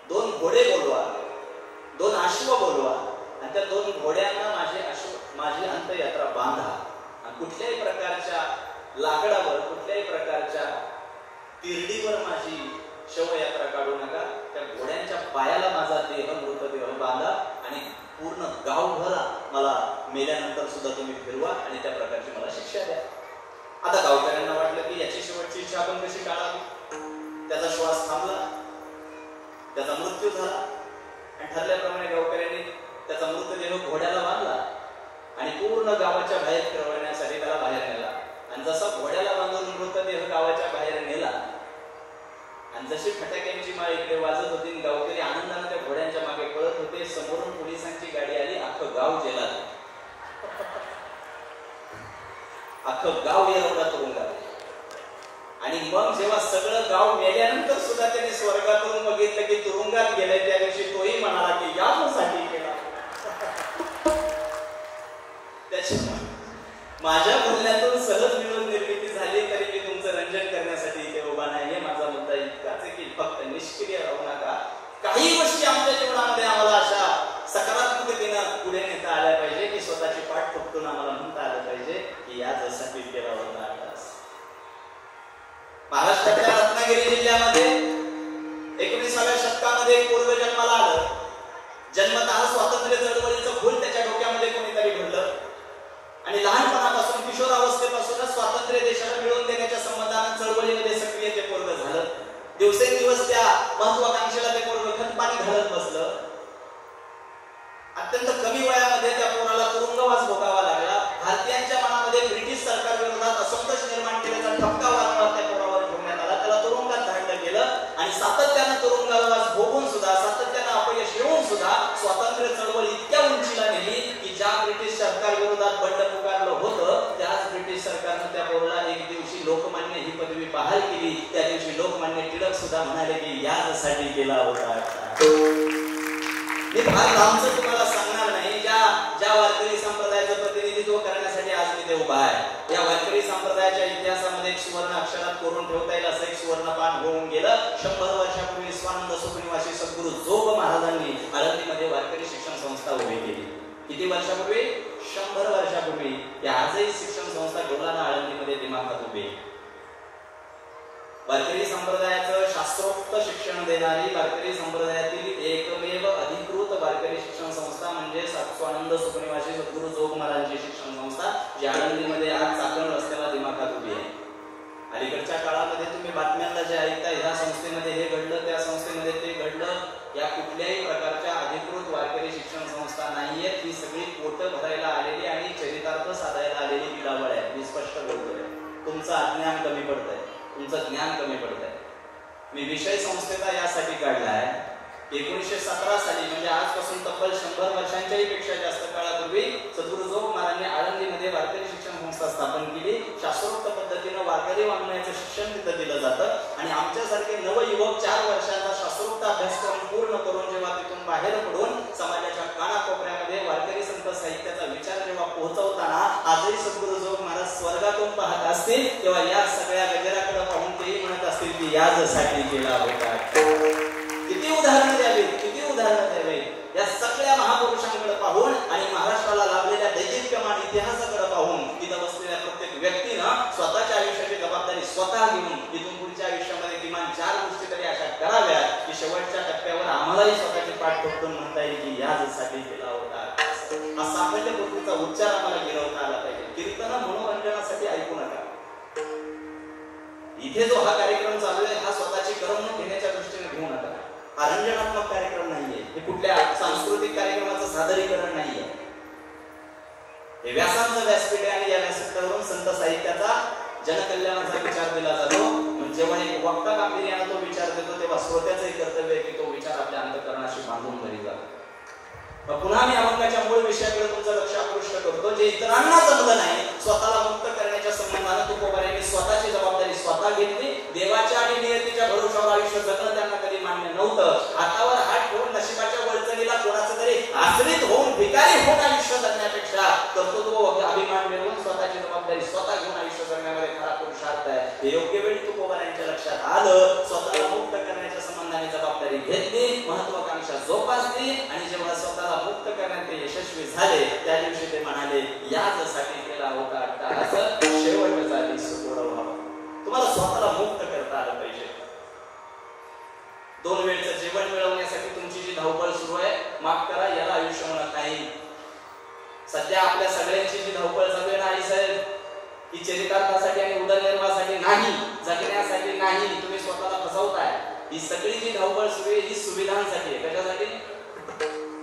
2 घोडे बोलवा, 2 अश्व बोलवा आणि त्या 2 घोड्यांना माझी अंत्ययात्रा बांधा. आणि कुठल्याही प्रकारच्या लाकडावर, कुठल्याही प्रकारच्या तिरडीवर माझी शवयात्रा काढू नका. त्या घोड्यांच्या पायाला माझा मृतदेह बांधा आणि पूर्ण गावभर मला मेल्यानंतर सुद्धा तुम्ही फिरवा आणि त्या प्रकारची मला शिक्षा द्या. आता गावकऱ्यांना वाटलं की याची शेवटची इच्छा आपण कशी टाळावी. त्याचा श्वास थांबला, त्याचा मृत्यू झाला आणि ठरल्याप्रमाणे गावकऱ्यांनी त्याचा मृतदेह घोड्याला बांधला आणि पूर्ण गावाच्या बाहेर फिरवण्यासाठी त्याला बाहेर नेला. आणि जसा घोड्याला बांधून मृतदेह गावाच्या बाहेर नेला आणि जशी फटाक्यांची माळ इकडे वाजत होती, गावकरी आनंदाने त्या घोड्यांच्या मागे पळत होते. समोरून पोलिसांची गाडी आली, अख्खं गाव जेलात, अख्खं गाव एवढा तुरुंगात. आणि मग जेव्हा सगळं गाव मेल्यानंतर सुद्धा त्यांनी स्वर्गातून बघितलं की तुरुंगात गेलाय त्या दिवशी तोही म्हणाला की यासाठी केला. त्याच्यामुळे माझ्या बोलण्यातून सहज मिळून निर्मिती झाली तरी मी तुमचं रंजन करण्यासाठी इथे उभा नाही. माझा मुद्दा इतकाच आहे की फक्त निष्क्रिय राहू नका. काही गोष्टी आमच्या जीवनामध्ये आम्हाला अशा सकारात्मकतेनं पुढे नेता आल्या पाहिजे की स्वतःची पाठ फुटून आम्हाला म्हणता आलं पाहिजे की यासाठी केला होता. महाराष्ट्रातल्या रत्नागिरी जिल्ह्यामध्ये कुटुंबामध्ये एक पोरग जन्माला आलं. जन्मतः स्वातंत्र्य चळवळीचं फूल त्याच्या डोक्यामध्ये कोणीतरी भरलं आणि लहानपणापासून किशोरावस्थेपासूनच स्वातंत्र्य देशाला मिळवून देण्याच्या संबंधानं चळवळीमध्ये सक्रिय ते पोरग झालं. दिवसेंदिवस त्या महत्वाकांक्षेला ते पोरग खतपाणी घालत बसलं. अत्यंत कमी वयामध्ये त्या पोराला तुरुंगवास भोगावा लागला. भारतीयांच्या मनामध्ये ब्रिटिश सरकार विरोधात असंतोष निर्माण केल्याचा ठपका वारंवार त्या पोरावर ठेवण्यात आला. त्याला तुरुंगात धाडलं गेलं आणि सातत्यानं तुरुंगवास भोगून सुद्धा, सातत्यानं अपयश येऊन सुद्धा स्वातंत्र्य चळवळ इतक्या उंचीला नेली की ज्या ब्रिटिश सरकार विरोधात बंड पुकारलं होतं त्याच ब्रिटिश सरकारनं त्या पोराला एक दिवशी लोकमान्य ही पदवी बहाल केली. त्या दिवशी लोकमान्य टिळक सुद्धा म्हणाले की यासाठी केला होता. मी फार लांबचं तुम्हाला सांगणार नाही. ज्या वारकरी संप्रदायाचं प्रतिनिधित्व करण्यासाठी आज मी ते उभा आहे. या वारकरी संप्रदायाच्या इतिहासामध्ये एक सुवर्ण अक्षरात कोरून ठेवता येईल असं एक सुवर्णपान होऊन गेलं. 100 वर्षापूर्वी स्वानंद सुखनिवासी सद्गुरू जोग महाराजांनी आळंदीमध्ये वारकरी शिक्षण संस्था उभी केली. किती वर्षापूर्वी? 100 वर्षापूर्वी. या आजही शिक्षण संस्था डोलाना आळंदीमध्ये दिमाखात उभी. वारकरी संप्रदायाचं शास्त्रोक्त शिक्षण देणारी वारकरी संप्रदायातील एकमेव अधिकृत वारकरी शिक्षण संस्था म्हणजे स्वानंद सुखनिवासी सद्गुरू जोग महाराजांची शिक्षण संस्था, जी आळंदीमध्ये आज चाकण रस्त्याला दिमाखात उभी आहे. अलीकडच्या काळामध्ये तुम्ही बातम्यांना जे ऐकता, ह्या संस्थेमध्ये हे घडलं, त्या संस्थेमध्ये ते घडलं, या कुठल्याही प्रकारच्या अधिकृत वारकरी शिक्षण संस्था नाहीयेत. ही सगळी पोटं भरायला आलेली आणि चरितार्थ साधायला आलेली किडावळ आहे. मी स्पष्ट बोलतोय, तुमचं अज्ञान कमी पडतंय, तुमचं ज्ञान कमी पडतंय. मी विषय संस्थेचा यासाठी काढला आहे. 1917 साली म्हणजे आजपासून तब्बल 100 वर्षांच्याही पेक्षा जास्त काळापूर्वी सद्गुरू जोग महाराजांनी आळंदीमध्ये वारकरी शिक्षण संस्था स्थापन केली. शास्त्रोक्त पद्धतीनं वारकरी वाङ्मयाचं शिक्षण तिथं दिलं जातं आणि आमच्यासारखे नवयुवक 4 वर्षांचा शास्त्रोक्त अभ्यासक्रम पूर्ण करून जेव्हा तिथून बाहेर पडून समाजाच्या कानाकोपऱ्यामध्ये वारकरी संत साहित्याचा विचार जेव्हा पोहोचवताना आजही सद्गुरू जोग महाराज स्वर्गातून पाहत असतील तेव्हा या सगळ्या गजराकडे पाहून तेही म्हणत असतील की याचसाठी केला होता. किती उदाहरणं द्यावी, किती उदाहरणं द्यावी. या सगळ्या महापुरुषांकडे पाहून आणि महाराष्ट्राला लाभलेल्या दैदिप्यमान इतिहासाकडे पाहून तिथं बसलेल्या प्रत्येक व्यक्तीनं स्वतःच्या आयुष्याची जबाबदारी स्वतः घेऊन इथून पुढच्या आयुष्यामध्ये किमान 4 गोष्टी तरी अशा कराव्यात की शेवटच्या टप्प्यावर आम्हालाही स्वतःची पाठ ठोकून म्हणता येईल की याचसाठी केला होता. हा साफल्य पूर्तीचा उच्चार आम्हाला गिरवता आला पाहिजे. कीर्तन मनोरंजनासाठी ऐकू नका. इथे जो हा कार्यक्रम चालू आहे हा स्वतःची करमणूक घेण्याच्या दृष्टीने घेऊ नका. हा रंजनात्मक कार्यक्रम नाहीये. हे कुठल्या सांस्कृतिक कार्यक्रमाचं सादरीकरण नाहीये. हे व्यासांचं व्यासपीठ आहे आणि या व्यासपीठावरून संत साहित्याचा जनकल्याणाचा विचार दिला जातो. जेव्हा एक वक्ता गांभीर्याने तो विचार देतो तेव्हा श्रोत्याचंही कर्तव्य आहे की तो विचार आपल्या अंतःकरणाशी बांधून घरी जातो. पुन्हा मी अभंगाच्या मूळ विषयाकडे तुमचं लक्ष आकृष्ट करतो. जे इतरांना जमलं नाही, स्वतःला मुक्त करण्याच्या संबंधानं तुकोबारायांनी स्वतःची जबाबदारी स्वतः घेतली. देवाच्या आणि नियतीच्या भरोशावर आयुष्य जगणं त्यांना कधी मान्य नव्हतं. हातावर हात ठेवून नशिबाच्या वळचणीला कोणाचं तरी आश्रित होऊन भिकारी होऊन आयुष्य जगण्यापेक्षा कर्तृत्व अभिमान मिळवून स्वतःची जबाबदारी स्वतः घेऊन आयुष्य जगण्यामध्ये खरा पुरुषार्थ आहे. हे योग्य वेळी तुकोबारायांच्या लक्षात आलं. स्वतःला मुक्त करण्याच्या संबंधाने जबाबदारी घेतली, महत्वाकांक्षा जोपासली आणि जेव्हा स्वतःला मुक्त करण्यात ते यशस्वी झाले त्या दिवशी ते म्हणाले याचसाठी केला होता. असं शेवट झाली सुपूर्ण व्हावं. तुम्हाला स्वतःला मुक्त करता आलं पाहिजे. 2 वेळचं जेवण मिळवण्यासाठी तुमची जी धावपळ सुरू आहे, माफ करा, याला आयुष्य म्हणत नाही. सध्या आपल्या सगळ्यांची जी धावपळ चालू आहे ना आई साहेब, ही चरितार्थासाठी आणि उदरनिर्वाहासाठी नाही, जगण्यासाठी नाही. तुम्ही स्वतःला फसवताय. ही सगळी जी धावपळ सुरू आहे ही सुविधांसाठी आहे. कशासाठी?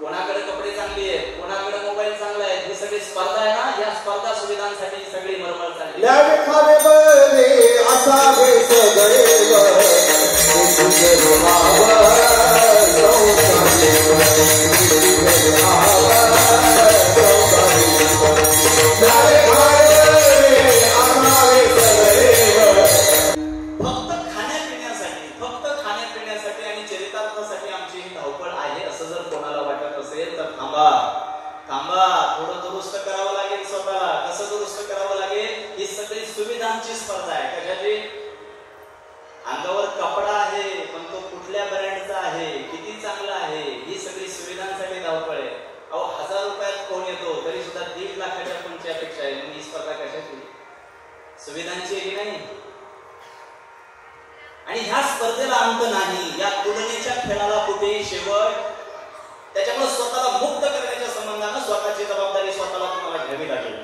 कोणाकडे कपडे चांगली आहेत, कोणाकडे मोबाईल चांगला आहे, ही सगळी स्पर्धा आहे ना. या स्पर्धा सुविधांसाठी सगळी मरमळ चालली खाण्यापिण्यासाठी आणि चरितार्थासाठी आमची ही धावपळ आहे असं जर कोणाला वाटत असेल तर थांबा, थोडं दुरुस्त करावं लागेल स्वतःला. कसं दुरुस्त करावं लागेल? ही सगळी सुविधांची स्पर्धा आहे. कशाची? अंगावर कपडा आहे पण तो कुठल्या ब्रँडचा आहे, किती चांगला आहे, ही सगळी सुविधांसाठी धावपळ आहे. अहो 1000 रुपयात कोण येतो तरी सुद्धा 1.5 लाखाच्या कोणची अपेक्षा आहे. ही स्पर्धा कशाची? सुविधांची आहे की नाही? आणि ह्या स्पर्धेला अंत नाही, या तुलनेच्या खेळाला कुठेही शेवट. त्याच्यामुळे स्वतःला मुक्त करण्याच्या संबंधानं स्वतःची जबाबदारी स्वतःला तुम्हाला घ्यावी लागेल.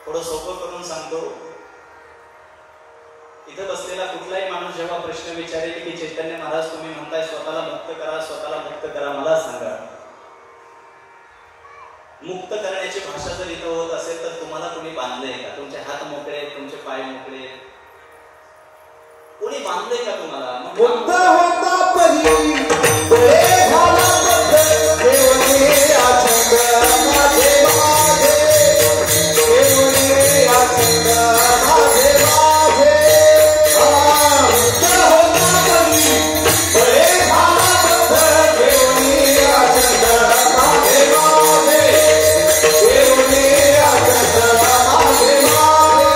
थोडं सोपं करून सांगतो. इथं बसलेला कुठलाही माणूस जेव्हा प्रश्न विचारेल की चैतन्य महाराज तुम्ही म्हणताय स्वतःला मुक्त करा, स्वतःला मुक्त करा, मला सांगा मुक्त करण्याची भाषा जर इथं होत असेल तर तुम्हाला कोणी बांधलंय का? तुमचे हात मोकळे आहेत, तुमचे पाय मोकळे आहेत, कोणी बांधलंय का तुम्हाला? मुक्त होता परी बळे झाला बद्ध देवने आचंद माझे माझे देवने आचंद माझे माझे. मुक्त होता परी बळे झाला बद्ध देवने आचंद माझे माझे देवने आचंद माझे माझे.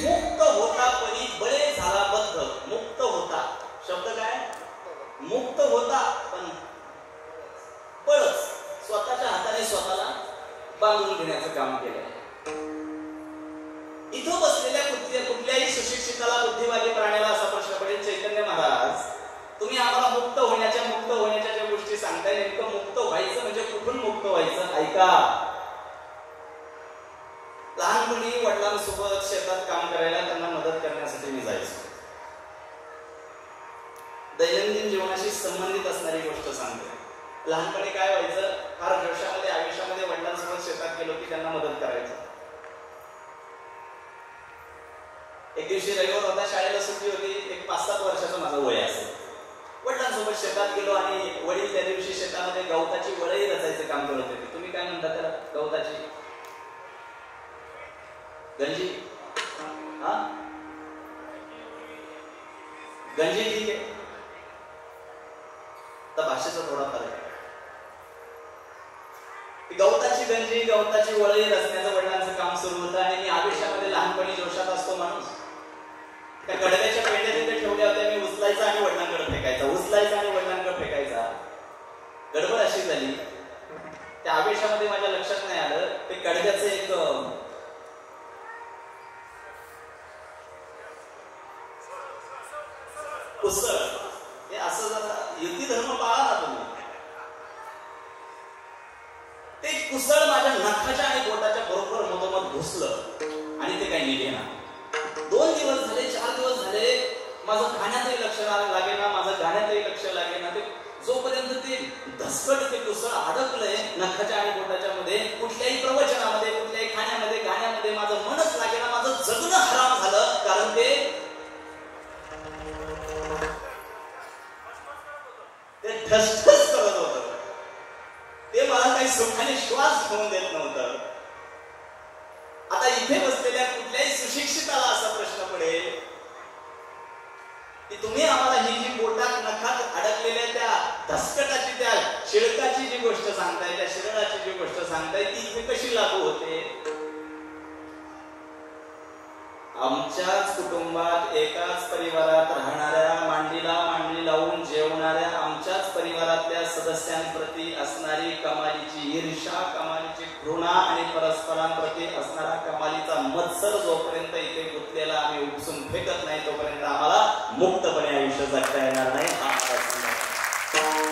मुक्त होता परी बळे झाला बद्ध. मुक्त होता शब्द काय? मुक्त होता पण बळच स्वतःच्या हाताने स्वतःला बांधून घेण्याचं काम केलं. इथं बसलेल्या कुठल्याही सुशिक्षिताला, बुद्धिवादी प्राण्याला असा प्रश्न पडेल, चैतन्य महाराज तुम्ही आम्हाला मुक्त होण्याच्या ज्या गोष्टी सांगताय, नेमकं मुक्त व्हायचं म्हणजे कुठून मुक्त व्हायचं? ऐका. लहानपणी वडिलांसोबत शेतात काम करायला, त्यांना मदत करण्यासाठी मी जायचो. दैनंदिन जीवनाशी संबंधित असणारी गोष्ट सांगते. लहानपणी काय व्हायचं, फार जोशामध्ये आयुष्यामध्ये वडिलांसोबत शेतात गेलो की त्यांना मदत करायचं. एक दिवशी रविवार होता, शाळेला सुट्टी होती, एक 5-7 वर्षाचं माझं वय असेल. वडिलांसोबत शेतात गेलो आणि वडील त्या दिवशी शेतामध्ये गवताची वळई रचायचं काम करत होते. तुम्ही काय म्हणता त्याला? गवताची गंजी? हा, गंजी ठीक आहे, तर भाषेचा थोडा फरक आहे. गवताची गंजी, गवताची वळई रचण्याचं वडिलांचं काम सुरू होतं आणि मी आयुष्यामध्ये लहानपणी जोशात असतो माणूस. त्या गडव्याच्या पेंड्या तिथे ठेवल्या होत्या, मी उचलायचा आणि वडिलांकडे फेकायचा, उचलायचा आणि वडिलांकडे फेकायचा. गडबड अशी झाली, त्या आवेशामध्ये माझ्या लक्षात नाही आलं ते गडव्याचं एक कुसळ, हे असं जरा युती धर्म पाळा ना तुम्ही. ते कुसळ माझ्या नखाच्या आणि बोटाच्या बरोबर मधोमध घुसलं आणि ते काही निघे ना. 2 दिवस झाले, 4 दिवस झाले, माझं खाण्यातही लक्ष लागेना, माझं गाण्यातही लक्ष लागेना. ते जोपर्यंत ते धसकट ते कुसळ अडकलंय नखाच्या आणि बोटाच्या मध्ये, कुठल्याही प्रवचनामध्ये, कुठल्याही खाण्यामध्ये, गाण्यामध्ये माझं मनच लागेना, माझं जगणं हराम झालं. कारण ते ठसठस करत होतं, ते मला काही सुखाने श्वास घेऊन देत नव्हतं. आता इथे बसलेल्या कुठल्याही सुशिक्षिताला असा प्रश्न पडेल की तुम्ही आम्हाला ही जी बोटात नखात अडकलेल्या त्या धसकटाची, त्या शिळकाची जी गोष्ट सांगताय, त्या शिरडाची जी गोष्ट सांगताय, ती इथे कशी लागू होते? आमच्याच कुटुंबात, एकाच परिवारात राहणाऱ्या, मांडीला मांडी लावून जेवणाऱ्या आमच्याच परिवारातल्या सदस्यांप्रती असणारी कमालीची ईर्ष्या, कमालीची घृणा आणि परस्परांप्रती असणारा कमालीचा मत्सर जोपर्यंत इथे गुंतलेला आम्ही उपसून फेकत नाही, तोपर्यंत आम्हाला मुक्तपणे आयुष्य जगता येणार नाही.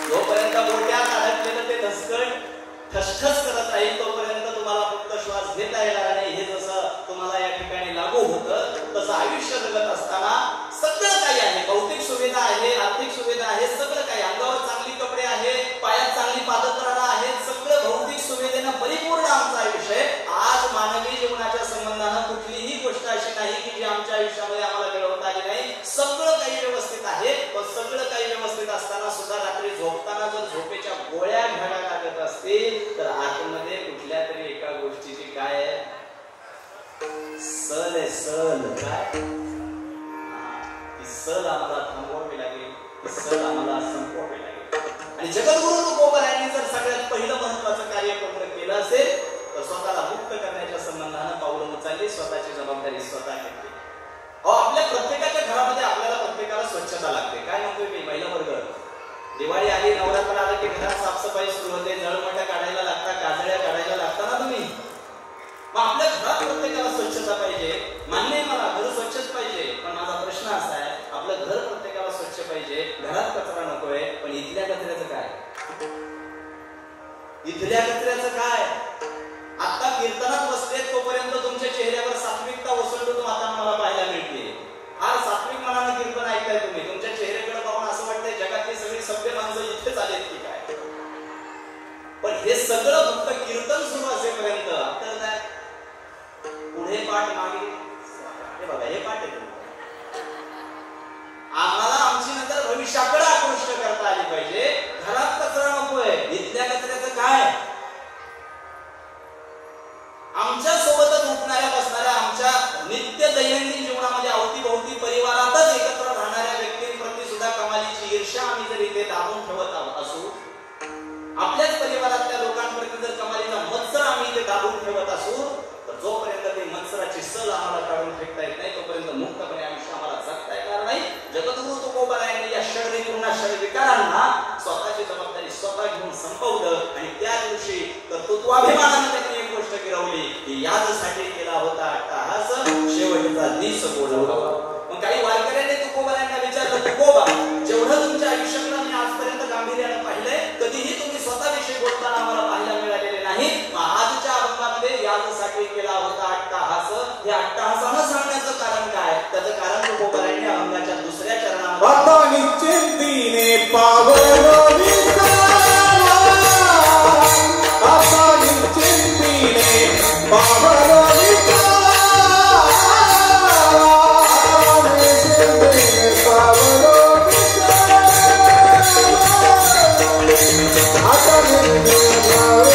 जोपर्यंत बोट्यात अडकलेलं ते धसकट ठसठस करत राहील, तोपर्यंत तुम्हाला मुक्त श्वास घेता येणार नाही. हे जसं तुम्हाला या ठिकाणी लागू होतं, तसं आयुष्य जगत असताना सगळं काही आहे. भौतिक सुविधा आहे, आर्थिक सुविधा आहे, सगळं काही. अंगावर चांगली कपडे आहे, पायात चांगली पादत्राणं आहेत, सगळं भौतिक सुविधेनं परिपूर्ण आमचं आयुष्य आहे. आज मानवी जीवनाच्या संबंधानं कुठलीही गोष्ट अशी नाही की जी आमच्या आयुष्यामध्ये आम्हाला मिळवता आली नाही. सगळं काही व्यवस्थित आहे. पण सगळं काही व्यवस्थित असताना सुद्धा रात्री झोपताना जर झोपेच्या गोळ्या घ्याव्या लागत असतील तर आतमध्ये कुठल्या तरी एका गोष्टीची काय आहे? सल आहे, सल. काय ती सल आम्हाला थांबवावी लागेल, ती सल आम्हाला संपवावी लागेल. आणि जगद्गुरु तुकोबारायांनी जर सगळ्यात पहिलं महत्वाचं कार्य केलं असेल तर स्वतःला मुक्त करण्याच्या संबंधानं पावलं उचलली, स्वतःची जबाबदारी स्वतः घेतली. आपल्या प्रत्येकाच्या घरामध्ये आपल्याला प्रत्येकाला स्वच्छता लागते. काय म्हणतोय मी? महिला वर्ग, दिवाळी आली, नवरात्र आलं की घरात साफसफाई सुरू होते, जळमट्या काढायला लागतात, काजळ्या काढायला लागतात ना तुम्ही. मग आपल्या घरात प्रत्येकाला स्वच्छता स्वच्छता पाहिजे, मान्य आहे मला, घर स्वच्छच पाहिजे. पण माझा प्रश्न असा आहे, आपलं घर प्रत्येकाला स्वच्छ पाहिजे, घरात कचरा नकोय, पण इथल्या कचऱ्याचं काय? इथल्या कचऱ्याचं काय? आता कीर्तनात बसले तोपर्यंत तुमच्या चेहऱ्यावर सात्विकता ओसंडून आता मला पाहायला मिळते. फार सात्विक मनानं कीर्तन ऐकताय तुम्ही. तुमच्या चेहऱ्याकडे पाहून असं वाटतंय जगातली सगळी सभ्य माणसं इथेच आलेत की काय. पण हे सगळं फक्त कीर्तन सुरू असेपर्यंत. तर काय पुढे पाठ मागे, हे बघा हे पाठ आहे. आम्हाला आमची नंतर भविष्याकडे आकृष्ट करता आली पाहिजे. घरात कचरा नकोय, इथल्या कचऱ्याचं काय? आमच्या सोबतच उठणाऱ्या बसणाऱ्या, आमच्या नित्य दैनंदिन जीवनामध्ये अवतीभोवती परिवारातच एकत्र राहणाऱ्या व्यक्तींप्रती सुद्धा कमालीची ईर्ष्या आम्ही जर इथे दाबून ठेवत असू, आपल्याच परिवारातल्या लोकांपर्यंत जर कमालीचा मत्सर आम्ही इथे दाबून ठेवत असू, तर जोपर्यंत ते मत्सराची सल आम्हाला काढून फेकता येत नाही तोपर्यंत मुक्तपणे आयुष्य आम्हाला जगता येणार नाही. जगद्गुरु तुकोबारायांनी या षडरिपूर्ण षडविकारांना स्वतःची जबाबदारी स्वतः घेऊन संपवलं आणि त्या दिवशी कर्तृत्वाभिमानाने त्यांनी एक गोष्ट गिरवली की याचसाठी केला होता अट्टहास, शेवटचा दिस बोलवला. मग काही वारकऱ्यांनी तुकोबारायांना विचारलं, तुकोबा जेवढं तुमच्या आयुष्याकडे मी आजपर्यंत गांभीर्यानं पाहिलंय, कधीही तुम्ही स्वतःविषयी बोलताना आम्हाला पाहायला मिळालेले नाही. आजच्या अभंगामध्ये याचसाठी केला होता अट्टहास, हे अट्टहासानं सांगण्याचं कारण काय? त्याचं कारण तुकोबारायांनी अभंगाच्या दुसऱ्या चरणामध्ये निश्चिंतीने पावलो विसावा, आता निश्चिंतीने पावलो विसावा, निश्चिंतीने पावलो विसावा, आता निश्चिंतीने पावलो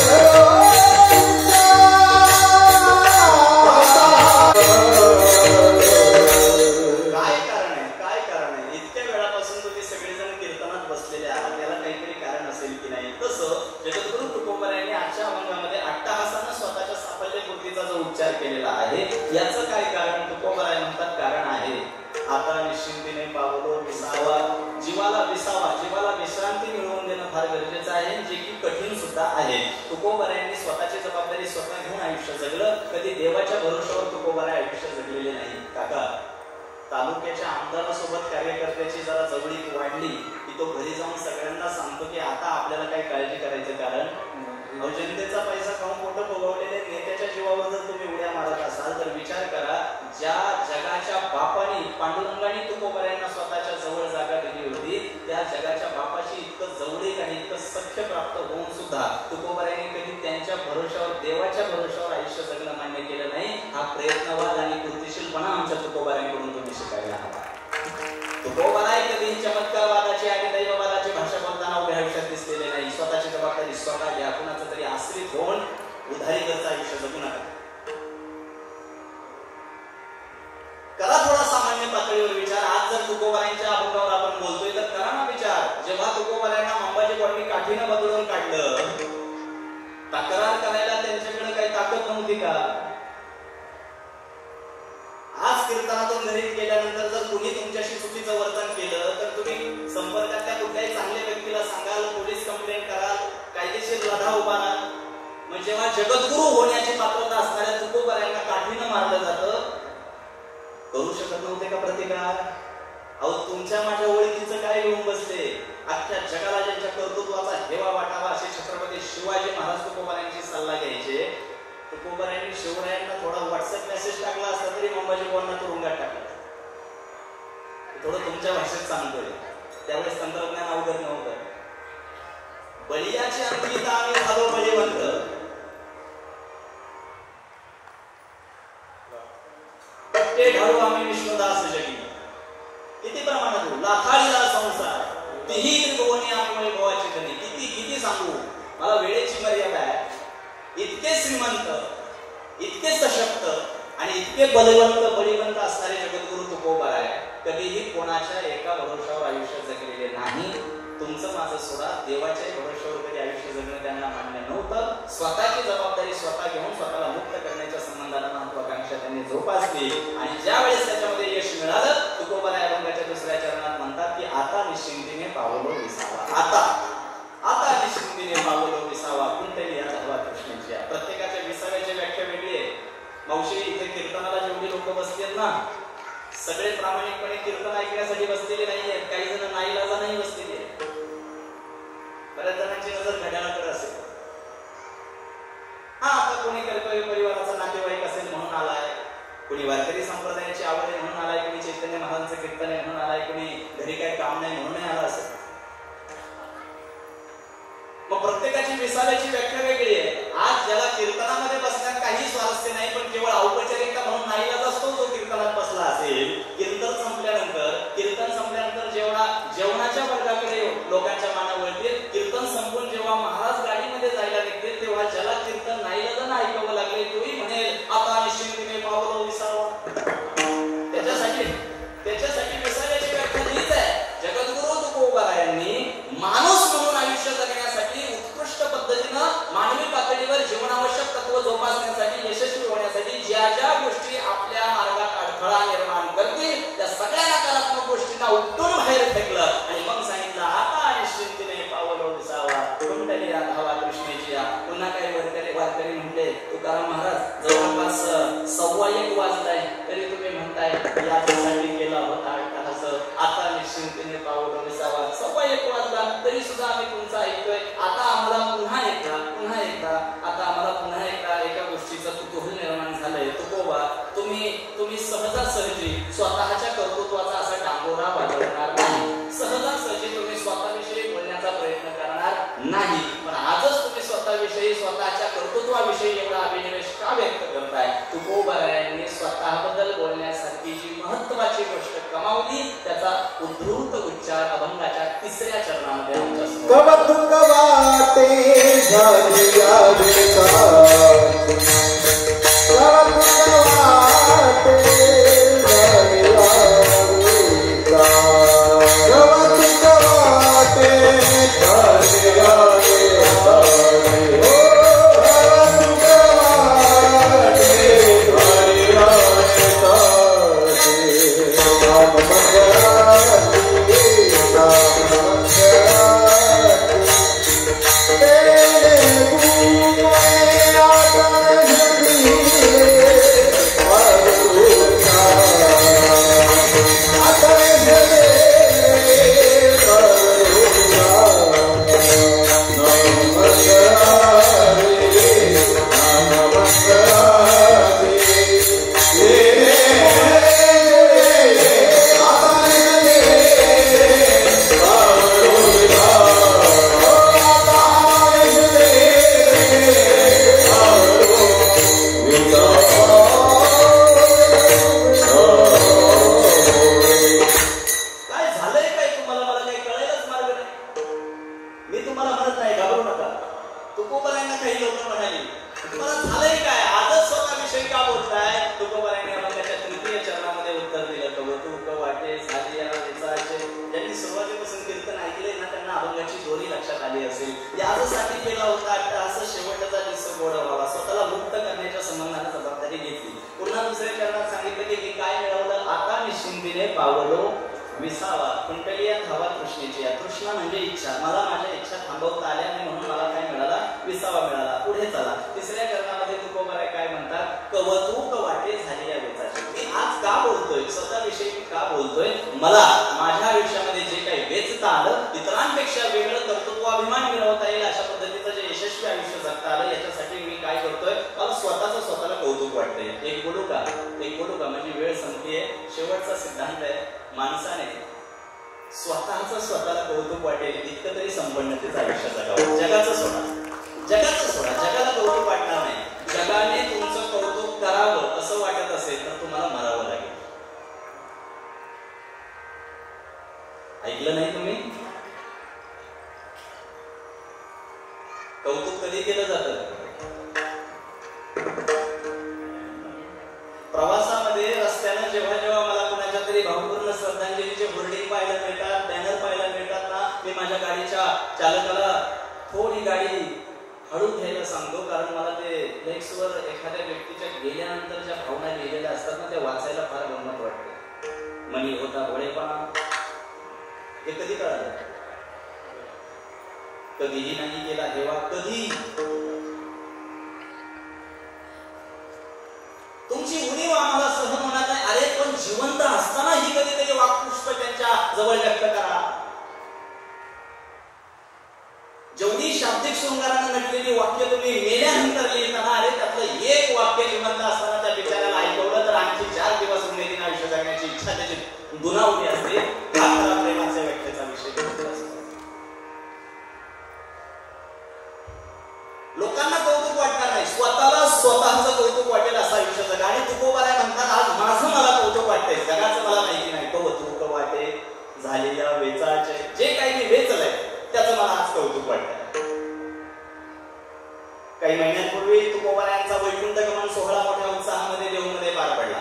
केलेला आहे. याचं काय कारण? तुकोबाराय म्हणतात कारण आहे आता निश्चिंतीने पावलो विसावा. जीवाला विसावा, जीवाला विश्रांती मिळवून देणं फार गरजेचं आहे, जे की कठीण सुद्धा आहे. तुकोबारायांनी स्वतःची जबाबदारी स्वतः घेऊन आयुष्य जगलं. कधी देवाच्या भरोशावर तुकोबाराय आयुष्य जगलेले नाही. काका तालुक्याच्या आमदारासोबत कार्यकर्त्याची जरा जवळीक वाढली की तो घरी जाऊन सगळ्यांना सांगतो की आता आपल्याला काही काळजी करायचं कारण जनतेचा पैसा खाऊन पोट फुगवलेले नेत्याच्या जीवावर जर तुम्ही उड्या मारत असाल तर विचार करा, ज्या जगाच्या बापाने पांडुरंगाने तुकोबारायांना स्वतःच्या जवळ जागा दिली होती, त्या जगाच्या बापाची इतकं जवळीक आणि इतकं सख्य प्राप्त होऊन सुद्धा तुकोबारायांनी कधी त्यांच्या भरोशावर, देवाच्या भरोशावर आयुष्य जगणं मान्य केलं नाही. हा प्रयत्नवाद आणि कृतिशीलपणा आमच्या तुकोबारायांकडून तुम्ही शिकायला हवा. तुकोबाराय कधीही चमत्कारवादाची आणि दैववादाची भाषा बोलताना उभ्या आयुष्यात दिसलेले नाही. स्वतःची जबाबदारी स्वतः घ्या. कुणाचं तरी आश्रित होऊन उधारीवरचं आयुष्य जगू नका. करा थोडा सामान्य पातळीवर विचार. आज जर तुकोबारायांच्या अभंगावर आपण बोलतोय तर करा ना विचार. जेव्हा तुकोबारायांना मंबाजी कॉलनी काठीनं बदलून काढलं, तक्रार करायला त्यांच्याकडे काही ताकद नव्हती का? आज कीर्तनातून घरी गेल्यानंतर जर कुणी तुमच्याशी चुकीचं वर्तन केलं तर तुम्ही संपर्कातल्या कुठल्याही चांगल्या व्यक्तीला सांगाल, पोलीस कंप्लेंट कराल, कायदेशीर लढा उभाराल. मग जेव्हा जगद्गुरु होण्याची पात्रता असणाऱ्या तुकोबारायांना काठीनं मारलं जातं, करू शकत नव्हते का प्रतिकार? अहो तुमच्या माझ्या ओळखीचं काय घेऊन बसले? अख्ख्या जगाला ज्यांच्या कर्तृत्वाचा हेवा वाटावा असे छत्रपती शिवाजी महाराज तुकोबारायांची सल्ला घ्यायचे. तुकोबारायांनी शिवरायांना थोडा व्हॉट्सअप मेसेज टाकला असता तरी अंबाजी बोलना तुरुंगात टाकला. थोडं तुमच्या भाषेत सांगतोय. त्यावेळेस तंत्रज्ञान अवगत नव्हतं. बलियाची अंकिता आम्ही झालो बळीवंत, पट्टे घालू आम्ही विष्णुदास जगी. किती प्रमाणात लाखाळीला संसार, तीही त्रिभुवनी आम्ही वैभवाची धनी. किती किती सांगू, मला वेळेची मर्यादा आहे. इतके श्रीमंत, इतके सशक्त आणि इतके बळीवंत असणारे जगद्गुरु तुकोबाराय कधीही कोणाच्या एका भरोशावर आयुष्य जगलेले नाही. तुमचं माझं सोडा, देवाच्या भरोशावर कधी आयुष्य जगणं त्यांना मान्य नव्हतं. स्वतःची जबाबदारी स्वतः घेऊन स्वतःला मुक्त करण्याच्या संबंधाला महत्वाकांक्षा त्यांनी जोपासली आणि ज्या वेळेस त्याच्यामध्ये यश मिळालं, तुकोबाराय अभंगाच्या दुसऱ्या चरणात म्हणतात की आता निश्चिंतीने पावलो विसावा. आता निश्चिंतीने पावलो विसावा. कुंतली या धावा कृष्णाची. प्रत्येकाच्या विसाव्याची व्याख्या वेगळी आहे. मावशी इथे कीर्तनाला जेवढी लोक बसलेत ना, सगळे प्रामाणिकपणे कीर्तन ऐकण्यासाठी बसलेले नाही आहेत. काही जण नाईलाजानेही बसलेले आहेत. बऱ्याच जणांची नजर घड्याळाकडे असेल. हा, आता कोणी कर्तव्य परिवाराचा नातेवाईक असेल म्हणून आलाय, कोणी वारकरी संप्रदायाची आवड आहे म्हणून आलाय, कोणी चैतन्य महाराजांचं कीर्तन आहे म्हणून आलाय, कोणी घरी काही काम नाही म्हणून आला असेल. मग प्रत्येकाची विसाव्याची व्याख्या वेगळी आहे. आज ज्याला कीर्तनामध्ये बसण्यात काही स्वारस्य नाही, पण केवळ औपचारिकता म्हणून नाईलाज असतो, जो कीर्तनात बसला असेल. कीर्तन संपल्यानंतर जेवणाच्या वर्गाकडे लोकांच्या माना वळतील. कीर्तन संपून जेव्हा महाराज गाडीमध्ये जायला निघतील, तेव्हा ज्याला कीर्तन नाईलाजानं ऐकावं लागले, तोही म्हणेल आता निश्चिंतीने पावलो विसावा. त्याच्यासाठी विसाव्याची व्याख्या हीच आहे. जगद्गुरु तुकोबारायांनी माणूस म्हणून आयुष्य जगण्यासाठी, उत्कृष्ट पद्धतीनं मानवी पातळीवर जीवनावश्यक तत्व जोपासण्यासाठी, यशस्वी होण्यासाठी ज्या ज्या गोष्टी आपल्या मार्गात अडथळा निर्माण करतील, त्या सगळ्या नकारात्मक गोष्टींना उपटून बाहेर फेकलं आणि मग सांगितलं आता निश्चिंतीने पावलो विसावा. कुंडली राधावा कृष्णेची या. पुन्हा काही वारकरी म्हटले, तुकाराम महाराज जवळपास 1:15 वाजताय तरी तुम्ही म्हणताय यासाठी केला होता अट्टहास, आता निश्चिंतीने पावलो विसावा. 1:15 वाजला तरी सुद्धा आम्ही तुमचं ऐकतोय. आता आम्हाला पुन्हा एकदा एका गोष्टीचं कुतूहल निर्माण झालंय. तुकोबा, तुम्ही सहजासहजी स्वतःच्या कर्तृत्वाचा असा डांगोरा वाजवणार नाही, सहजासहजी तुम्ही स्वतःविषयी बोलण्याचा प्रयत्न करणार नाही. पण आजच तुम्ही स्वतःविषयी, स्वतःच्या कर्तृत्वाविषयी एवढा अभिनिवेश का व्यक्त करताय? तुकोबारायांनी स्वतःबद्दल बोलण्यासारखी जी महत्वाची गोष्ट कमावली, त्याचा उद्धृत उच्चार अभंगाच्या 3ऱ्या चरणामध्ये आमच्या तुमची उणीव आम्हाला सहन होणार नाही. अरे पण जिवंत असताना ही कधीतरी वाक्पुष्प त्यांच्या जवळ व्यक्त करा. जेवढी शाब्दिक शृंगाराने नटलेली वाक्य तुम्ही मेल्यानंतर लिहिताना, अरे त्यातलं एक वाक्य जिवंत असताना त्या बिचाऱ्याला ऐकवलं तर आणखी 4 दिवस उमेदीने आयुष्य जगण्याची इच्छा त्याची दुणावली असते. हा खरा प्रेमाच्या व्यक्तीचा विषय असतो. लोकांना कौतुक वाटणार नाही, स्वतःला स्वतःचं कौतुक वाटेल असं आयुष्य जगा. आणि तुकोबाराय म्हणतात, आज माझं मला कौतुक वाटतंय, जगाचं मला माहिती नाही. कौतुक वाटे झालेल्या वेचाचे, जे काही मी वेचलंय त्याचं मला आज कौतुक वाटतंय. काही महिन्यांपूर्वी तुकोबारायांचा वैकुंठ गमन सोहळा मोठ्या उत्साहामध्ये देहूमध्ये पार पडला.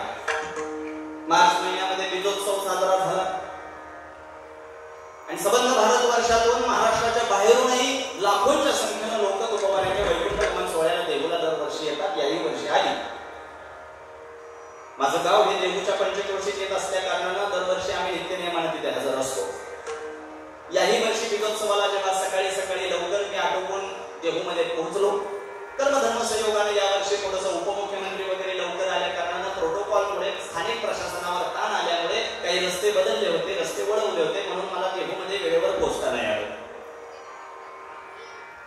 मार्च महिन्यामध्ये बीजोत्सव साजरा झाला आणि संबंध भारतवर्षातून महाराष्ट्राच्या बाहेरूनही लाखोंच्या संख्येनं लोक तुकोबारायांच्या वैकुंठ गमन सोहळ्याला देहूला दरवर्षी येतात. याही वर्षी आली. माझं गाव हे देहूच्या पंचक्रोशीत येत असल्या कारणानं दरवर्षी आम्ही नित्य नियमाने तिथे हजर असतो. याही वर्षी बीजोत्सवाला जेव्हा सकाळी सकाळी लवकर मी आटोपून देहूमध्ये पोहोचलो, कर्मधर्म संयोगाने यावर्षी थोडंसं उपमुख्यमंत्री वगैरे लवकर आल्या कारणानं प्रोटोकॉलमुळे स्थानिक प्रशासनावर ताण आल्यामुळे काही रस्ते बदलले होते, रस्ते वळवले होते, म्हणून मला देहूमध्ये वेळेवर पोहोचता नाही आलं.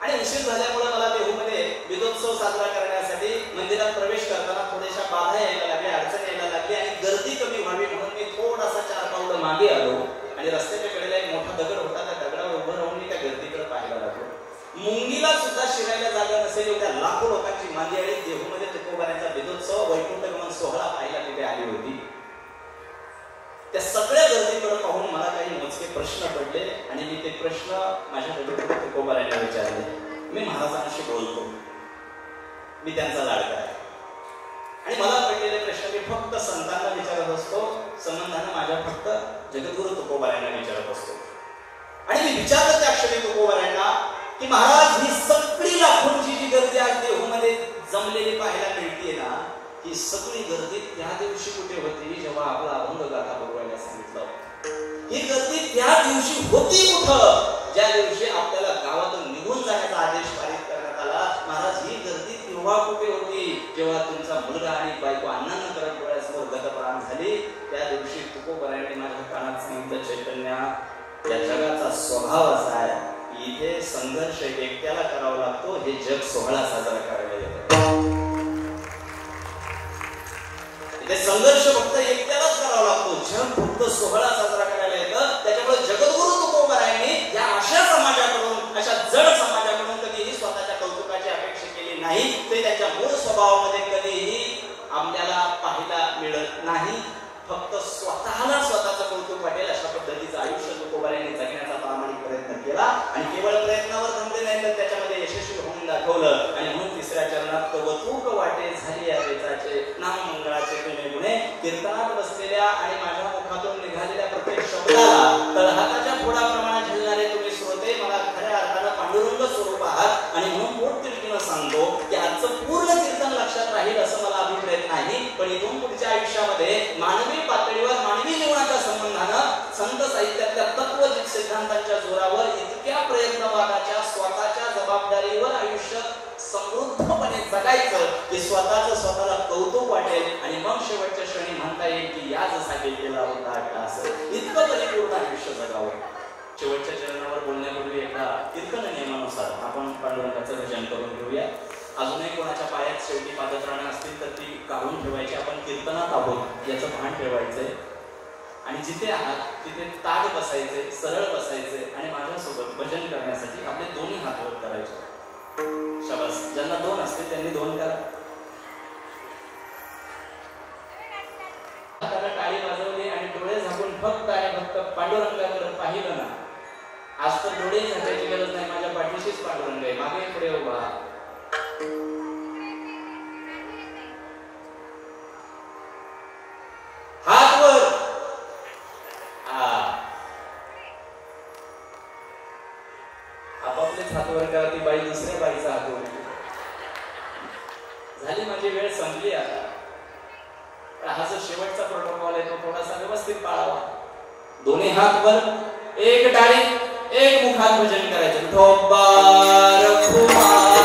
आणि उशीर झाल्यामुळे मला देहूमध्ये बीजोत्सव साजरा करण्यासाठी मंदिरात प्रवेश करताना थोड्याशा बाधा यायला लागल्या, अडचण यायला लागली आणि गर्दी कमी व्हावी म्हणून मी थोडासा 4 पावलं मागे आलो आणि रस्त्याच्या कडेला एक मोठा दगड होता. त्या दगडावर उभं राहून मी त्या गर्दीकडे पाहायला लागलो. मुंगीला सुद्धा शिरायला जागा नसेल एवढ्या लाखो लोकांची मांदियाळी देहूमध्ये तुकोबारायांचा बीजोत्सव वैकुंठ गमन सोहळा पाहायला तिथे आली होती. त्या सगळ्या गर्दीकडे पाहून मला काही मोजके प्रश्न पडले आणि मी ते प्रश्न माझ्या तुकोबारायांना विचारले. मी महाराजांशी बोलतो, मी त्यांचा लाडका आहे आणि मला पडलेले प्रश्न मी फक्त संतांना विचारत असतो, संबंधानं माझ्या फक्त जगद्गुरु तुकोबारायांना विचारत असतो. आणि मी विचारलं त्या क्षणी तुकोबारायांना की महाराज, ही सगळी लाखोंची जी गर्दी आज देहूमध्ये जमलेली पाहायला मिळते ना, ही सगळी गर्दी त्या दिवशी कुठे होती जेव्हा आपला अभंग गाथा बरोबर सांगितलं. ही गर्दी त्या दिवशी होती कुठं, ज्या दिवशी आपल्याला गावातून निघून जाण्याचा आदेश पारित करण्यात आला. महाराज, ही गर्दी तेव्हा कुठे होती जेव्हा तुमचा मुलगा आणि बायको अण्णांना करत डोळ्यासमोर गतप्राण झाली. त्या दिवशी तुकोबारायांनी माझ्या कानात सांगितलं, चैतन्या, या जगाचा स्वभाव असा आहे, इथे संघर्ष एकट्याला करावा लागतो, हे जग सोहळा साजरा करायला येतो. इथे संघर्ष फक्त एकट्यालाच करावा लागतो, जग फक्त सोहळा साजरा करायला येतं. त्याच्यामुळे जगद्गुरु तुकोबारायांनी या अशा समाजाकडून, अशा जड समाजाकडून कधीही स्वतःच्या कौतुकाची अपेक्षा केली नाही. ते त्यांच्या मूळ स्वभावामध्ये कधीही आपल्याला पाहायला मिळत नाही. फक्त स्वतःला स्वतःचं कौतुक वाटेल अशा पद्धतीचं आयुष्य तुकोबारायांनी जगण्याचा प्रामाणिक प्रयत्न केला आणि केवळ प्रयत्नावर थांबले नाही तर त्याच्यामध्ये यशस्वी होऊन दाखवलं. आणि म्हणून 3ऱ्या चरणात कौतुक वाटे झाली या वेचाचे, नाम मंगळाचे गुणे गुणे. कीर्तनात बसलेल्या आणि माझ्या मुखातून निघालेल्या प्रत्येक शब्दाला तळहाताच्या फोडाप्रमाणे झेलणारे तुम्ही श्रोते मला खऱ्या अर्थानं पांडुरंग स्वरूप आहात. आणि म्हणून पोटतिडकीनं सांगतो की आजचं पूर्ण कीर्तन लक्षात राहील असं मला अभिप्रेत नाही, पण इथून पुढच्या आयुष्यामध्ये मानवी पातळीवर, मानवी जीवनाच्या संबंधानं संत साहित्यातल्या तत्व सिद्धांतांच्या जोरावर इतक्या प्रयत्नवादाच्या स्वतःच्या जबाबदारीवर आयुष्य समृद्धपणे जगायचं की स्वतःला कौतुक वाटेल आणि मग शेवटच्या क्षणी म्हणता येईल की याचसाठी केला होता का, असं इतकं परिपूर्ण आयुष्य जगावं. शेवटच्या चरणावर बोलण्यापूर्वी एकदा कीर्तन नियमानुसार आपण पांडुरंगाचं भजन करून घेऊया. अजूनही कोणाच्या पायात शेवटी पादत्राणं असतील तर ती काढून ठेवायची. आपण कीर्तनात आहोत याचं भान ठेवायचंय आणि जिथे आहात तिथे ताठ बसायचे, सरळ बसायचे आणि माझ्यासोबत भजन करण्यासाठी आपले दोन्ही हात वर करायचे. शाबास. ज्यांना 2 असते त्यांनी 2 करा. हाताला टाळी वाजवली आणि डोळे झाकून फक्त आणि फक्त पांडुरंगाकडे पाहिलं ना. आज तर डोळे झाकायची गरज नाही, माझ्या पाठीशीच पांडुरंग आहे, मागे पुढे उभा. हात वर. आपापलेच हात वर करा. ती बाई दुसऱ्या बाईचा हात वर. झाली माझी वेळ संपली आता. हा जो शेवटचा प्रोटोकॉल आहे तो थोडासा व्यवस्थित पाळावा. दोन्ही हात वर, एक टाळी, एक मुखात भजन करायचं. ठोबार कुमार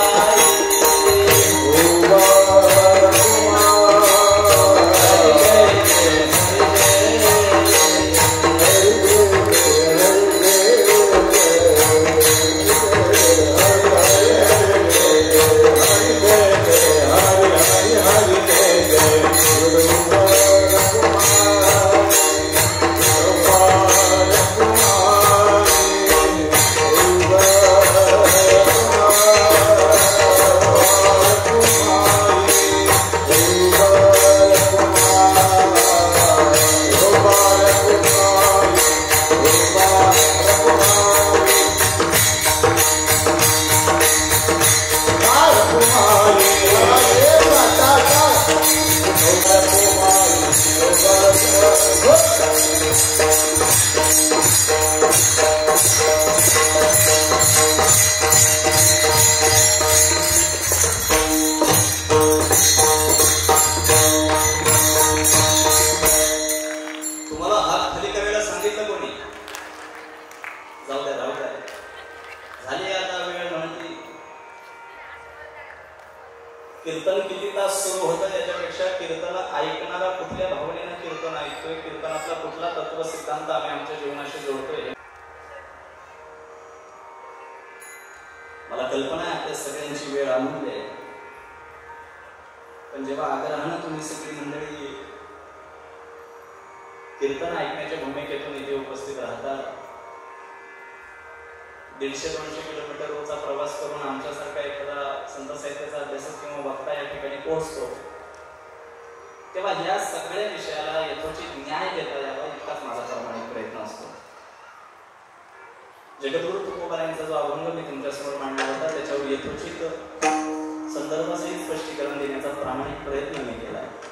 कीर्तन किती तास सुरू होतं त्याच्यापेक्षा कीर्तन ऐकणारा कुठल्या भावनेनं कीर्तन ऐकतोय, कीर्तनातला कुठला तत्व सिद्धांत आम्ही आमच्या जीवनाशी जोडतोय. मला कल्पना आहे आपल्या सगळ्यांची वेळ अमूल्य आहे, पण जेव्हा आग्रहानं तुम्ही सगळी मंडळी कीर्तन ऐकण्याच्या भूमिकेतून इथे उपस्थित राहतात, 150-200 किलोमीटर रोजचा प्रवास करून आमच्यासारखा एखादा संत साहित्याचा अभ्यासक किंवा वक्ता या ठिकाणी पोहोचतो, तेव्हा या सगळ्या विषयाला यथोचित न्याय देता यावा इतकाच माझा प्रामाणिक प्रयत्न असतो. जगद्गुरु तुकोबारायांचा जो अभंग मी तुमच्यासमोर मांडला होता त्याच्यावर यथोचित संदर्भासहित स्पष्टीकरण देण्याचा प्रामाणिक प्रयत्न मी केला आहे.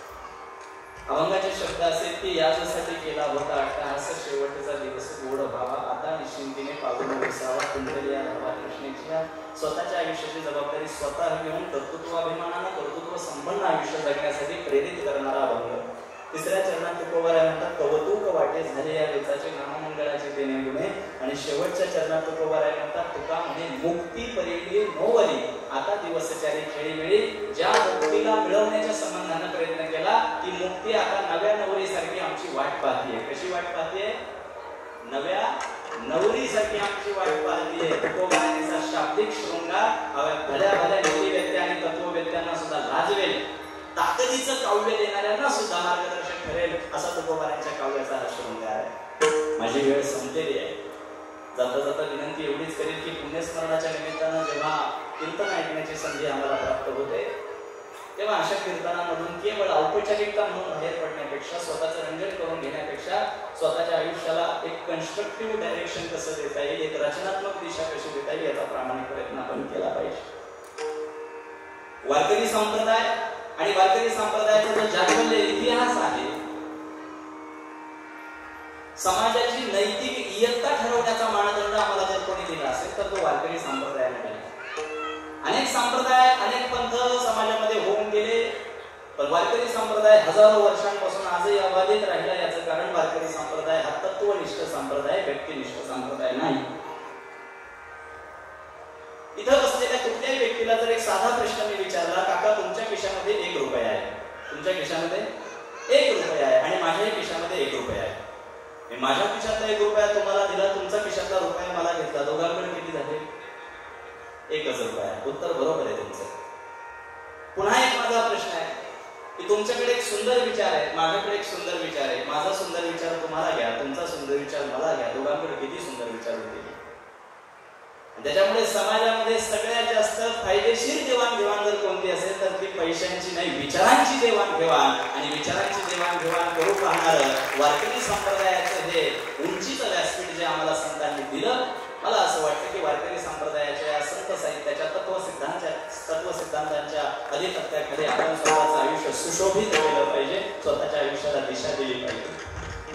अभंगाचे शब्द असे की याच्यासाठी केला होता अट्टहास, शेवटचा दिवस गोड व्हावा, आता निश्चिंतीने पावलं विसावा, कुंडलिया धावा कृष्णेच्या. स्वतःच्या आयुष्याची जबाबदारी स्वतः घेऊन कर्तृत्वाभिमानानं कर्तृत्व संपन्न आयुष्य जगण्यासाठी प्रेरित करणारा अभंग. तिसऱ्या चरणात तुकोबाराय म्हणतात कौतुक वाटे झाले या वेचाचे नाममंडळाचे देणे गुणे. आणि शेवटच्या चरणात तुकोबाराय म्हणतात तुका म्हणे मुक्ती परिली नोवली, आता दिवसचारी खेळी मिळी. ज्या मुक्तीला मिळवण्याच्या संबंधानं प्रयत्न केला ती मुक्ती आता नव्या नवरीसारखी आमची वाट पाहतीये. कशी वाट पाहतीये? नव्या नवरीसाठी आमची वाट पाहतीये. तुकोबारायांचा शाब्दिक शृंगार भल्या भल्या नीतिवेत्ते आणि तत्ववेत्यांना सुद्धा लाजवेल, ताकदीचं काव्य देणाऱ्यांना सुद्धा मार्गदर्शक ठरेल असा तुकोबारायांच्या काव्याचा हा शृंगार आहे. माझी वेळ संपलेली आहे. जाता जाता विनंती एवढीच करेल की पुण्यस्मरणाच्या निमित्तानं जेव्हा कीर्तन ऐकण्याची संधी आम्हाला प्राप्त होते तेव्हा अशा कीर्तनामधून केवळ औपचारिकता म्हणून बाहेर पडण्यापेक्षा, स्वतःचं रंजन करून घेण्यापेक्षा स्वतःच्या आयुष्याला एक कन्स्ट्रक्टिव्ह डायरेक्शन कसं देता येईल, एक रचनात्मक दिशा कशी देता येईल याचा प्रामाणिक प्रयत्न आपण केला पाहिजे. वारकरी संप्रदाय आणि वारकरी संप्रदायाचा जो जागवलेला इतिहास आहे, समाजाची नैतिक इयत्ता ठरवण्याचा मानदंड आम्हाला जर कोणी दिला असेल तर तो वारकरी संप्रदायाने दिला. अनेक संप्रदाय अनेक पंथ समाजामध्ये होऊन गेले, पण वारकरी संप्रदाय हजारो वर्षांपासून आजही अबाधित राहिला. याचं कारण वारकरी संप्रदाय हा तत्वनिष्ठ संप्रदाय, व्यक्तिनिष्ठ संप्रदाय नाही. इथं बसलेल्या कुठल्याही व्यक्तीला जर एक साधा प्रश्न मी विचारला, काका तुमच्या खिशामध्ये 1 रुपया आहे, तुमच्या खिशामध्ये 1 रुपया आहे आणि माझ्याही खिशामध्ये 1 रुपया आहे, मी माझ्या खिशातला 1 रुपया तुम्हाला दिला, तुमचा खिशातला रुपया मला घेतला, दोघांकडे किती झाले? 1च रुपया. उत्तर बरोबर आहे तुमचं. पुन्हा एक माझा प्रश्न आहे की तुमच्याकडे एक सुंदर विचार आहे, माझ्याकडे एक सुंदर विचार आहे, माझा सुंदर विचार तुम्हाला घ्या, तुमचा सुंदर विचार मला घ्या, दोघांकडे किती सुंदर विचार होते. त्याच्यामुळे समाजामध्ये सगळ्यात जास्त फायदेशीर देवाणघेवाण जर कोणती असेल तर ती पैशांची नाही, विचारांची देवाणघेवाण. आणि विचारांची देवाणघेवाण करू पाहणारं वारकरी संप्रदायाचं हे उंचीचं व्यासपीठ जे आम्हाला संतांनी दिलं, मला असं वाटतं की वारकरी संप्रदायाच्या संत साहित्याच्या तत्वसिद्धांतांच्या अधिपत्याखाली आपण स्वतःचं आयुष्य सुशोभित केलं पाहिजे, स्वतःच्या आयुष्याला दिशा दिली पाहिजे.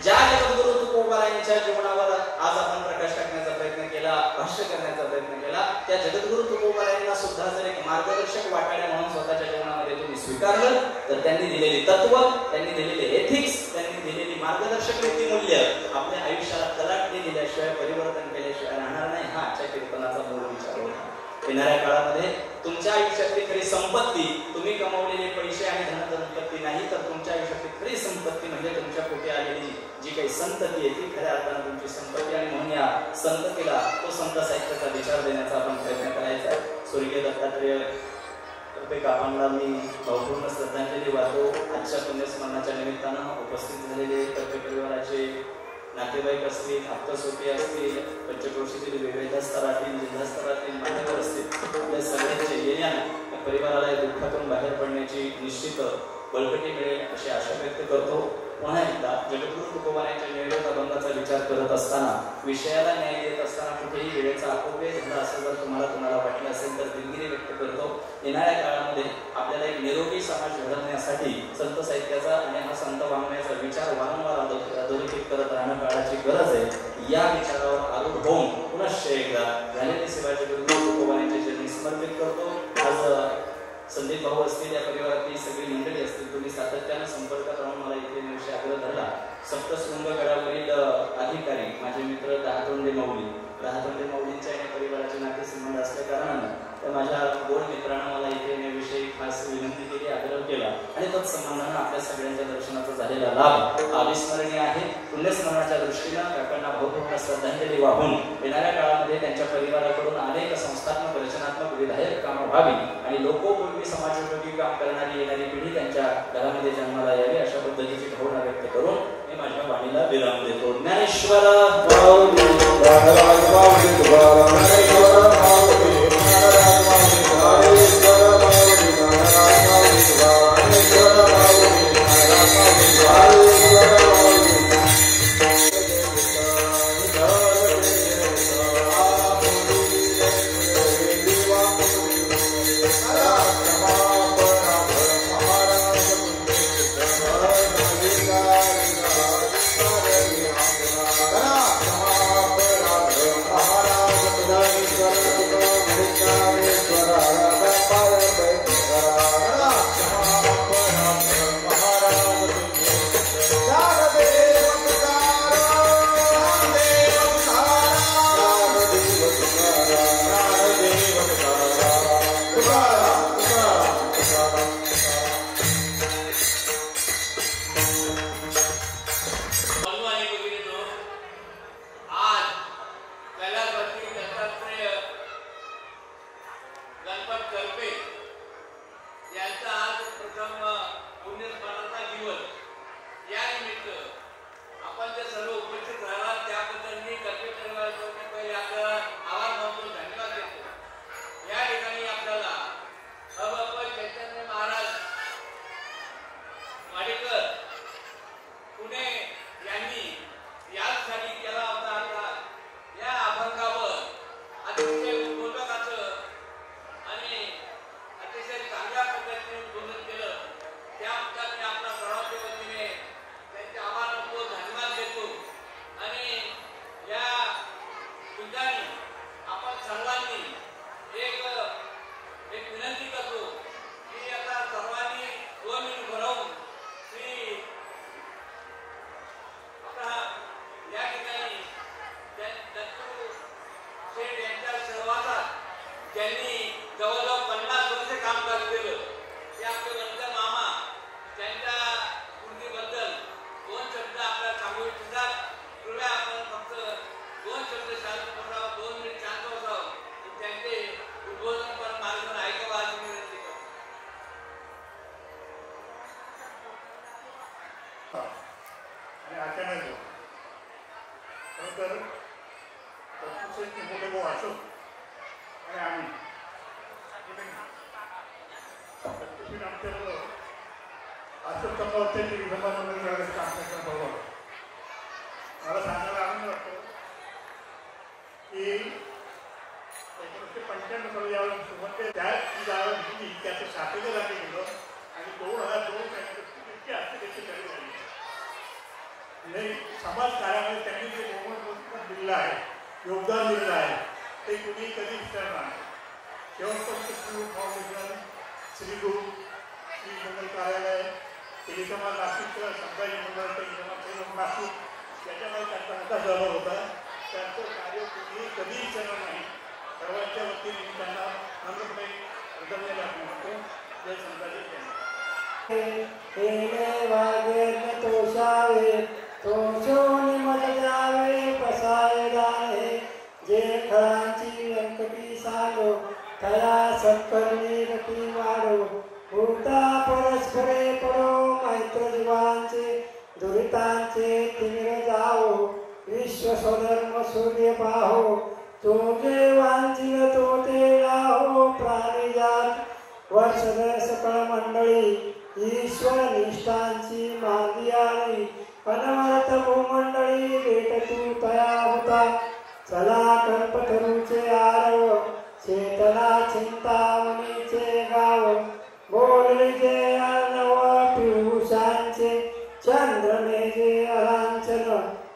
ज्या जगद्गुरु तुकोबारायांच्या जीवनावर आज आपण प्रकाश टाकण्याचा प्रयत्न केला, भाष्य करण्याचा प्रयत्न केला, त्या जगद्गुरु तुकोबारायांना सुद्धा जर एक मार्गदर्शक वाटाड्या म्हणून स्वतःच्या जीवनामध्ये तुम्ही स्वीकारलं तर त्यांनी दिलेली तत्व, त्यांनी दिलेले एथिक्स, त्यांनी दिलेली मार्गदर्शक नीतिमूल्य आपल्या आयुष्याला तलाटणी दिल्याशिवाय, परिवर्तन केल्याशिवाय राहणार नाही. हा आजच्या कीर्तनाचा मूळ विचार होता. येणाऱ्या काळामध्ये तुमच्या आयुष्यातली खरी संपत्ती तुम्ही कमवलेले पैसे आणि धनसंपत्ती नाही, तर तुमच्या आयुष्यातली खरी संपत्ती म्हणजे तुमच्या पोटी आलेली जी काही संतती आहे ती खऱ्या अर्थानं तुमची संपत्ती. आणि म्हणून या संततीला तो संत साहित्याचा विचार देण्याचा आपण प्रयत्न करायचा आहे. स्वर्गीय दत्तात्रेय काकांना मी भावपूर्ण श्रद्धांजली वाहतो. आजच्या पुण्यस्मरणाच्या निमित्तानं उपस्थित झालेले कर्ते परिवाराचे नातेवाईक असतील, आप्तसोटी असतील, पंचक्रोशीतील विविध स्तरातील, जिल्हा स्तरातील मान्यवर असतील, आपल्या सगळ्यांच्या येण्याने या परिवाराला या दुःखातून बाहेर पडण्याची निश्चित बळकटी मिळेल अशी आशा व्यक्त करतो. पुन्हा एकदा जगद्गुरु तुकोबारायांच्या निवेदक अभंगाचा विचार करत असताना, विषयाला न्याय देत असताना कुठेही वेळेचा अपव्यय झाला असं जर तुम्हाला वाटलं असेल तर दिलगिरी व्यक्त करतो. येणाऱ्या काळामध्ये आपल्याला एक निरोगी समाज घडवण्यासाठी संत साहित्याचा आणि हा संत वाङ्मयाचा विचार वारंवार अधोरेखित करत राहणं काळाची गरज आहे. या विचारावर आरूढ होऊन पुनश्च एकदा झालेली सेवा जगद्गुरु तुकोबारायांच्या चरणी समर्पित करतो. आज संदीप भाऊ असतील, या परिवारातली सगळी मंडळी असतील, तुम्ही सातत्यानं संपर्कात राहून मला इथे निवशी आग्रह धरला. सप्तशृंगगडावरील अधिकारी माझे मित्र दहातोंडे माऊलींच्या या परिवाराचे नातेसंबंध असल्या कारणानं त्या माझ्या गोड मित्रांना मला इथे येण्याविषयी खास विनंती केली, आग्रह केला आणि तोच संबंधानं आपल्या सगळ्यांच्या दर्शनाचा झालेला लाभ अविस्मरणीय आहे. पुण्यस्मरणाच्या दृष्टीनं काकांना भावपूर्ण श्रद्धांजली वाहून येणाऱ्या काळामध्ये त्यांच्या परिवाराकडून अनेक संस्थात्मक रचनात्मक विधायक कामं व्हावी आणि लोकोपयोगी समाजोपयोगी काम करणारी येणारी पिढी त्यांच्या घरामध्ये जन्माला यावी अशा पद्धतीची भावना व्यक्त करून मी माझ्या वाणीला विराम देतो. ज्ञानेश्वर मला सांगायला आनंद वाटतो की 1995 साली ज्यावेळेला सुरुवात त्याची जागा घेतली त्याचं शाखेचं जागे गेलं आणि 2002 इतकी आर्थिक चालू झाली. म्हणजे समाज कार्यामध्ये त्यांनी जे मोबदला दिलेलं आहे, योगदान दिलेलं आहे ते कुणी कधी विसरणार नाही. शेवटपर्यंत श्री फाउंडेशन, श्रीगुरु, श्री मंगल कार्यालय, टेलिसमाज नाशिकचं संभाजी मंडळ, टेलिसमाज नाशिक त्याच्यामध्ये त्यांचा मोठा सहभाग होता. त्यांचं कार्य कुणीही कधी विसरणार नाही. सर्वांच्या वतीने मी त्यांना नम्रपणे कृतज्ञता व्यक्त करतो. जय संताजी. हे वागे तोषावे तोषोनी मज जावे पसाय दाणे जे खरांची व्यंकटी सालो तया सत्कर्मी गती वाढो भूता परस्परे पडो मैत्र जीवांचे दुरितांचे तिमिर जाओ विश्व स्वधर्म सूर्य पाहो तो जे वांचिल तो ते राहो प्राणी जात वर्षभर सकळ मंडळी ईश्वर निष्ठांची मागी आली अनवर्त भूमंडळी भेट तू तया होता चला कल्पतरूचे आरव चेतना चिंतामणीचे गाव बोलले जे अर्णव पियुषांचे चंद्रने जे अलांचन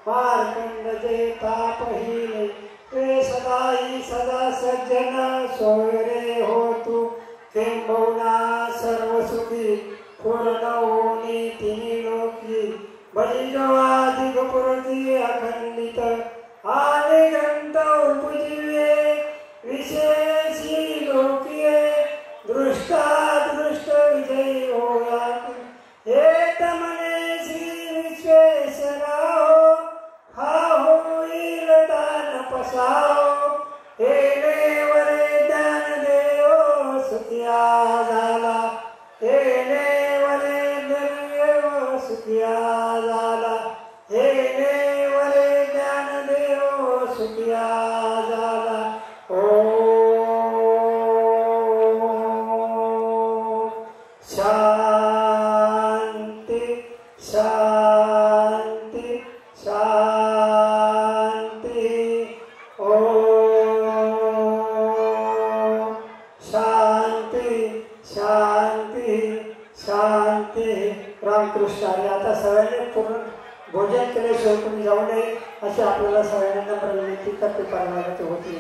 मार्कंड जे तापहीने ते सदाई सदा सज्जन सोयरे हो तू किंबहुना सर्व सुखी पूर्ण होनी तिन्ही लोकी बलिजवाधिक पुरती अखंडित आले ग्रंथ उपजीवे विशेषी लोकीये दृष्टा सुखिया झाला हे नेवरे ज्ञानदेव सुखिया झाला ओ शांती शांती शांती ओ शांती शांती शांती रामकृष्ण हरी. आता सगळ्यांनी पूर्ण भोजन केल्याशिवाय कोणी जाऊ नये अशी आपल्याला सगळ्यांना विनंती करते. परमानंद होती.